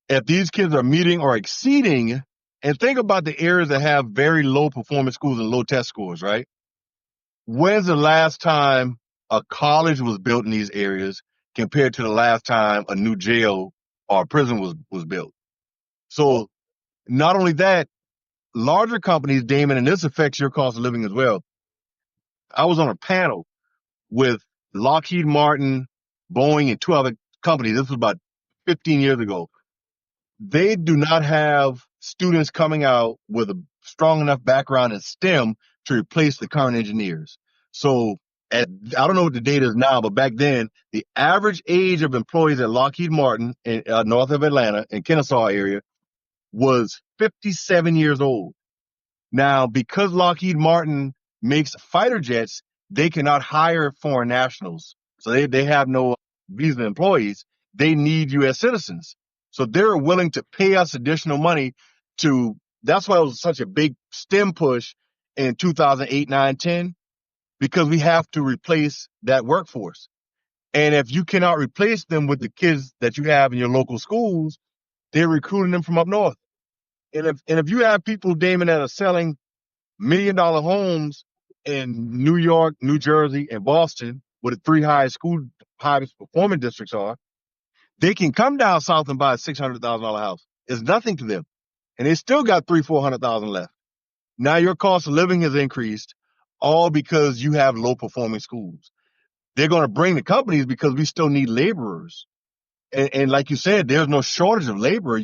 If these kids are meeting or exceeding, and think about the areas that have very low performance schools and low test scores, right? When's the last time a college was built in these areas compared to the last time a new jail or prison was built? So not only that, larger companies, Damon, and this affects your cost of living as well. I was on a panel with Lockheed Martin, Boeing, and two other companies. This was about 15 years ago. They do not have students coming out with a strong enough background in STEM to replace the current engineers. So I don't know what the data is now, but back then, the average age of employees at Lockheed Martin in north of Atlanta, in Kennesaw area, was 57 years old. Now, because Lockheed Martin makes fighter jets, they cannot hire foreign nationals. So they have no visa employees. They need U.S. citizens. So they're willing to pay us additional money to, that's why it was such a big STEM push in 2008, 9, 10, because we have to replace that workforce. And if you cannot replace them with the kids that you have in your local schools, they're recruiting them from up north. And if you have people, Damon, that are selling $1 million homes in New York, New Jersey, and Boston, where the three highest performing districts are, they can come down south and buy a $600,000 house. It's nothing to them. And they still got $400,000 left. Now your cost of living has increased, all because you have low performing schools. They're going to bring the companies because we still need laborers. And like you said, there's no shortage of labor.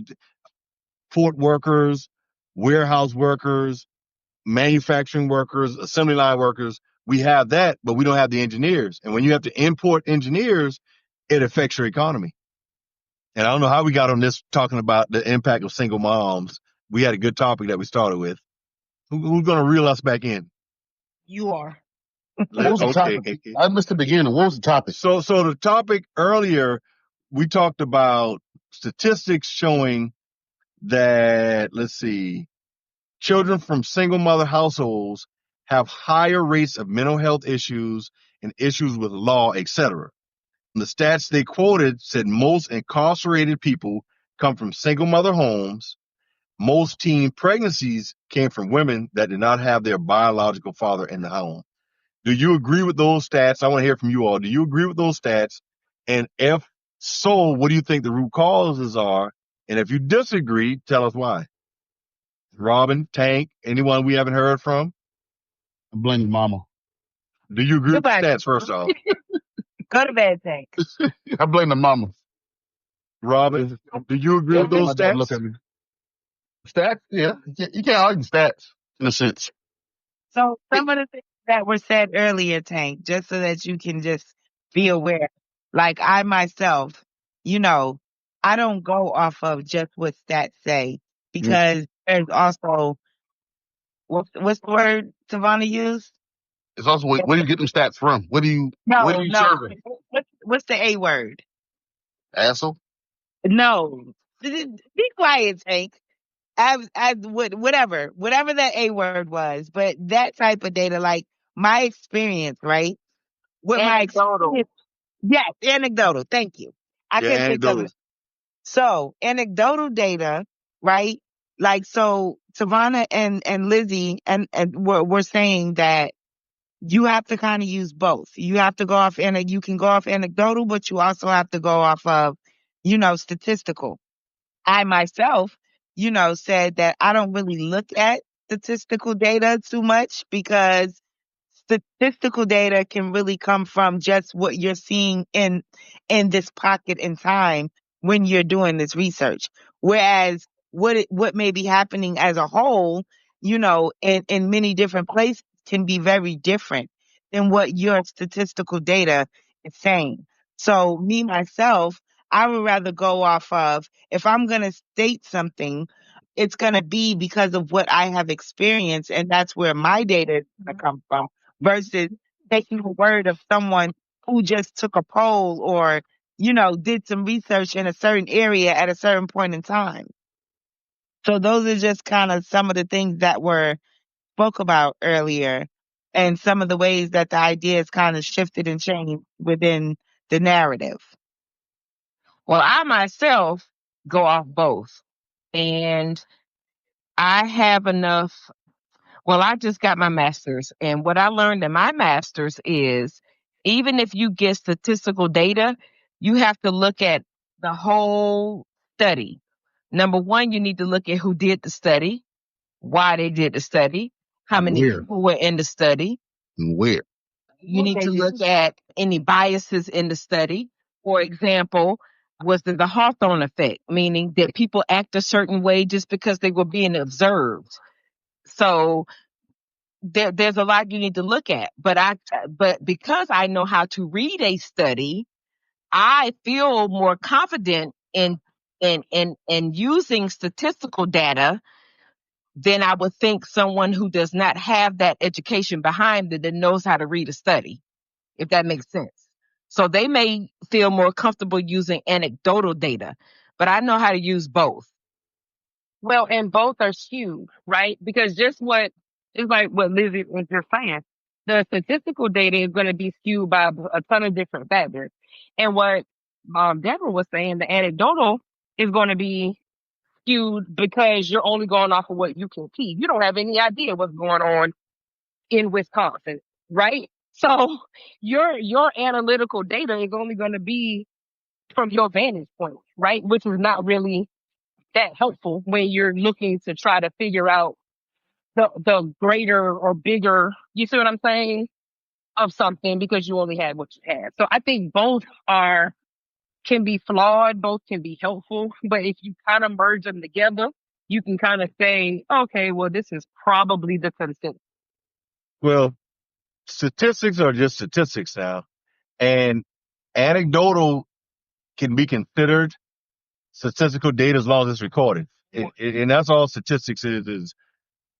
Port workers, warehouse workers, manufacturing workers, assembly line workers, we have that, but we don't have the engineers. And when you have to import engineers, it affects your economy. And I don't know how we got on this talking about the impact of single moms. We had a good topic that we started with. Who's going to reel us back in? You are. what was the Okay. topic? I missed the beginning. What was the topic? So the topic earlier, we talked about statistics showing that, let's see, children from single mother households have higher rates of mental health issues and issues with law, etc. The stats they quoted said most incarcerated people come from single mother homes. Most teen pregnancies came from women that did not have their biological father in the home. Do you agree with those stats? I want to hear from you all. Do you agree with those stats? And if so, what do you think the root causes are? And if you disagree, tell us why. Robin, Tank, anyone we haven't heard from? I blame his mama. Do you agree with the Goodbye. stats, first off? Go to bed, Tank. I blame the mama. Robin, do you agree with those My daughter look stats? at me. Stats? Yeah. You can't argue stats in a sense. So some of the things that were said earlier, Tank, just so that you can just be aware. Like I myself you know, I don't go off of just what stats say Mm. because there's also what's the word Savannah used? It's also where do you get them stats from? What do No, you no. survey? What's the A word? Asshole. No. Be quiet, Tank. As whatever that A word was, but that type of data, like my experience, right? With my Anecdotal. experience, yes, anecdotal. Thank you. I Yeah, couldn't think of anecdotal. it. So anecdotal data, right? Like so, Savannah and Lizzie and were saying that you have to kind of use both. You have to go off and you can go off anecdotal, but you also have to go off of, statistical. I myself, said that I don't really look at statistical data too much because statistical data can really come from just what you're seeing in this pocket in time when you're doing this research. Whereas what may be happening as a whole, in many different places can be very different than what your statistical data is saying. So me myself, I would rather go off of if I'm going to state something, it's going to be because of what I have experienced, and that's where my data is going to come from versus taking the word of someone who just took a poll or, did some research in a certain area at a certain point in time. So those are just kind of some of the things that were spoke about earlier and some of the ways that the ideas kind of shifted and changed within the narrative. Well, I myself go off both. And I have enough. Well, I just got my master's. And what I learned in my master's is even if you get statistical data, you have to look at the whole study. Number one, you need to look at who did the study, why they did the study, how And many where? people were in the study. And where? You need to look at any biases in the study. For example, was there the Hawthorne effect, meaning that people act a certain way just because they were being observed? So there's a lot you need to look at. But because I know how to read a study, I feel more confident in using statistical data than I would think someone who does not have that education behind it that knows how to read a study, if that makes sense. So they may feel more comfortable using anecdotal data, but I know how to use both. Well, and both are skewed, right? Because it's like what Lizzie was just saying. The statistical data is going to be skewed by a ton of different factors. And what Deborah was saying, the anecdotal is going to be skewed because you're only going off of what you can see. You don't have any idea what's going on in Wisconsin, right? So your analytical data is only going to be from your vantage point, right? Which is not really that helpful when you're looking to try to figure out the greater or bigger, you see what I'm saying, of something because you only had what you had. So I think both are can be flawed, both can be helpful, but if you kind of merge them together, you can kind of say, okay, well, this is probably the consensus. Well, statistics are just statistics now, and anecdotal can be considered statistical data as long as it's recorded. And that's all statistics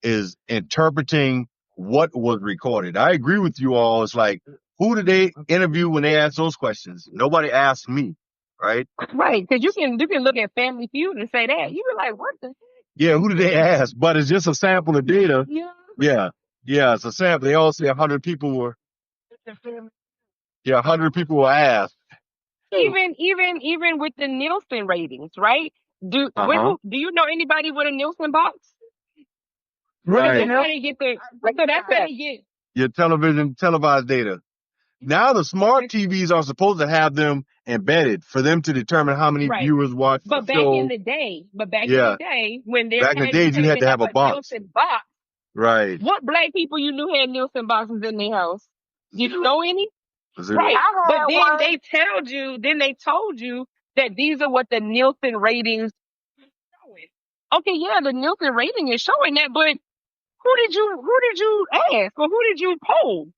is interpreting what was recorded. I agree with you all. It's like, who did they interview when they asked those questions? Nobody asked me, right? Right, because you can look at Family Feud and say that. You were like, what the Yeah, who did they ask? But it's just a sample of data. yeah. Yeah, yeah, it's a sample. They all say 100 people were, yeah, 100 people were asked. Even with the Nielsen ratings, right? Uh huh. Do you know anybody with a Nielsen box? What is Right. it? That's how they get the so that's how they get Your televised data. Now the smart TVs are supposed to have them embedded for them to determine how many right. viewers watch the But back in show. the day, Yeah. when there Back in the hadn't days, you had even to have have a a box. Nielsen box, Right. what black people you knew had Nielsen boxes in their house? Did you know any? Zero. Right. I But had then one. they told you that these are what the Nielsen ratings showing. Okay, yeah, the Nielsen rating is showing that, but who did you ask or who did you poll?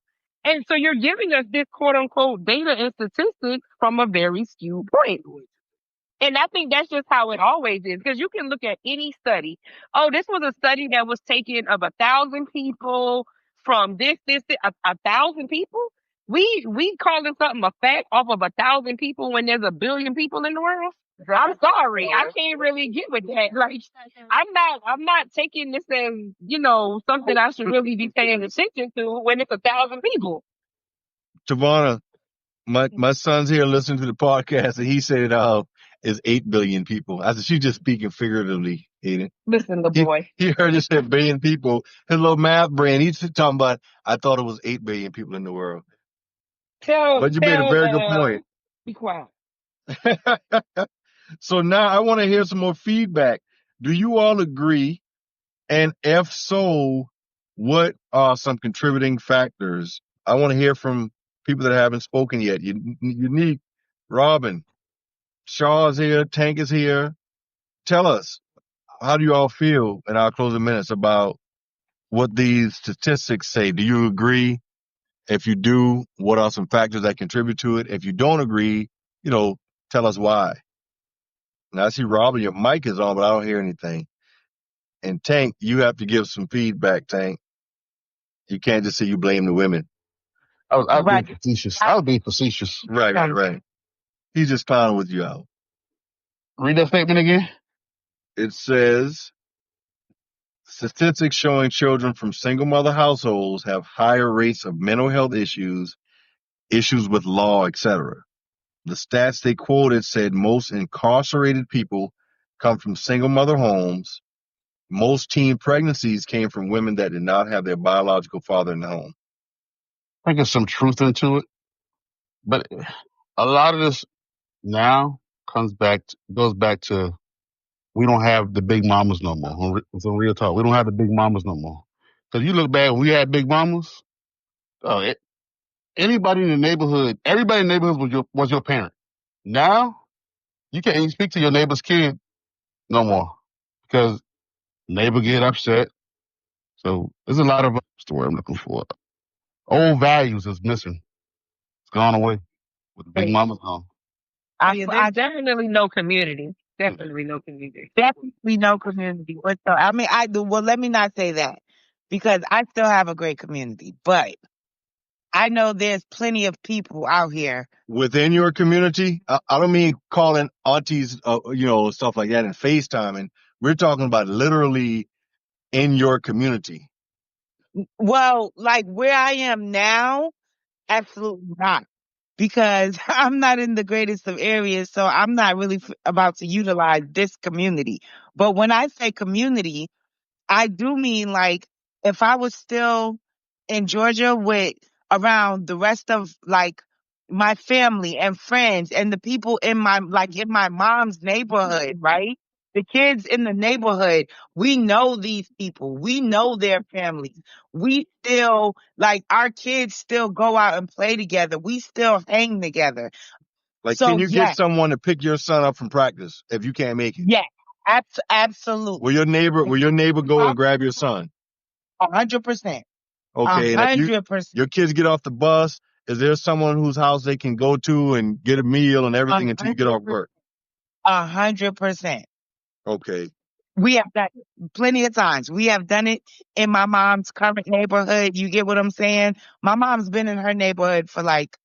And so you're giving us this quote unquote data and statistics from a very skewed point. And I think that's just how it always is. Because you can look at any study. Oh, this was a study that was taken of 1,000 people from this, 1,000 people. We calling something a fact off of 1,000 people when there's 1 billion people in the world. I'm sorry, I can't really get with that. Like, I'm not taking this as something I should really be paying attention to when it's 1,000 people. Tavana, my son's here listening to the podcast, and he said is 8 billion people. I said she's just speaking figuratively, Aiden. Listen, the boy. He heard it said billion people. His little math brain, he's talking about. I thought it was 8 billion people in the world. But you made a very good point. Be quiet. So now I want to hear some more feedback. Do you all agree? And if so, what are some contributing factors? I want to hear from people that haven't spoken yet. Unique, Robin, Shaw's here, Tank is here. Tell us, how do you all feel in our closing minutes about what these statistics say? Do you agree? If you do, what are some factors that contribute to it? If you don't agree, tell us why. Now I see Robin, your mic is on, but I don't hear anything. And Tank, you have to give some feedback, Tank. You can't just say you blame the women. I was being facetious. I was being facetious. Right. He's just clowning with you out. Read that statement again. It says, statistics showing children from single mother households have higher rates of mental health issues with law, etc. The stats they quoted said most incarcerated people come from single mother homes. Most teen pregnancies came from women that did not have their biological father in the home. I think there's some truth into it, but a lot of this now goes back to we don't have the big mamas no more. Some real talk. We don't have the big mamas no more. Because you look back when we had big mamas, anybody in the neighborhood, everybody in the neighborhood was your parent. Now you can't even speak to your neighbor's kid no more because neighbor get upset. So there's a lot of what's the word I'm looking for? Old values is missing. It's gone away with the big mamas gone. I definitely no community. Definitely no community. Definitely no community. But so I mean, I do. Well, let me not say that because I still have a great community, but I know there's plenty of people out here within your community. I don't mean calling aunties, stuff like that and FaceTiming. We're talking about literally in your community. Well, like where I am now, absolutely not. Because I'm not in the greatest of areas, so I'm not really about to utilize this community. But when I say community, I do mean like if I was still in Georgia with around the rest of like my family and friends and the people in my mom's neighborhood, right? The kids in the neighborhood, we know these people. We know their families. We still like our kids still go out and play together. We still hang together. Like, So can you get someone to pick your son up from practice if you can't make it? Yeah, absolutely. Will your neighbor go and grab your son? 100%. Okay, 100%. your kids get off the bus. Is there someone whose house they can go to and get a meal and everything until you get off work? 100%. Okay. We have done plenty of times. We have done it in my mom's current neighborhood. You get what I'm saying? My mom's been in her neighborhood for like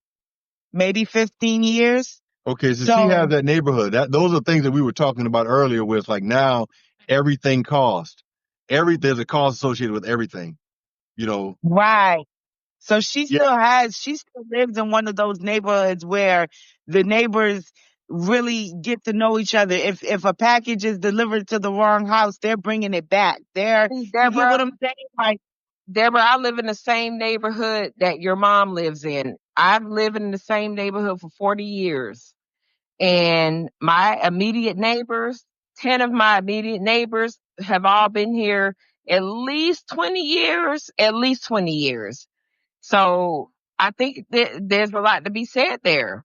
maybe 15 years. Okay, so she has that neighborhood. Those are things that we were talking about earlier with like now everything costs. There's a cost associated with everything. Right. So she still lives in one of those neighborhoods where the neighbors really get to know each other. If a package is delivered to the wrong house, they're bringing it back. You get what I'm saying? Like, Deborah, I live in the same neighborhood that your mom lives in. I've lived in the same neighborhood for 40 years. And my immediate neighbors, 10 of my immediate neighbors have all been here at least 20 years, at least 20 years. So I think there's a lot to be said there.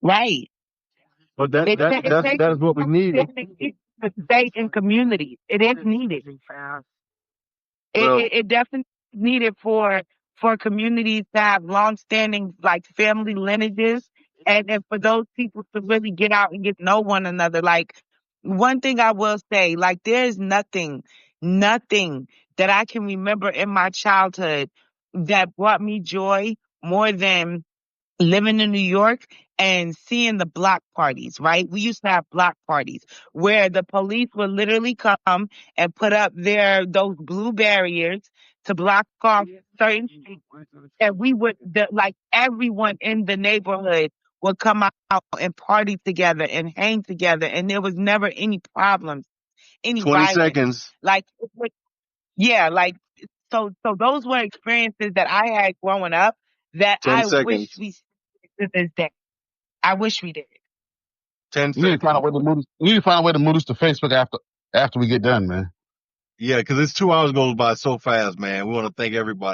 Right. But that is what we need. To stay in communities. It is needed. It definitely is needed for communities to have long-standing like family lineages and for those people to really get out and get to know one another. Like, one thing I will say, like, there's nothing that I can remember in my childhood that brought me joy more than living in New York and seeing the block parties, right? We used to have block parties where the police would literally come and put up those blue barriers to block off certain streets. And we would, like, everyone in the neighborhood would come out and party together and hang together. And there was never any problems, any 20 violence. seconds. Like, yeah, like, so those were experiences that I had growing up that 10 I wish seconds. we to this day. I wish we did. 10 We need to find a seconds. way to move. We need to find a way to move this to Facebook after we get done, man. Yeah, because it's 2 hours goes by so fast, man. We want to thank everybody.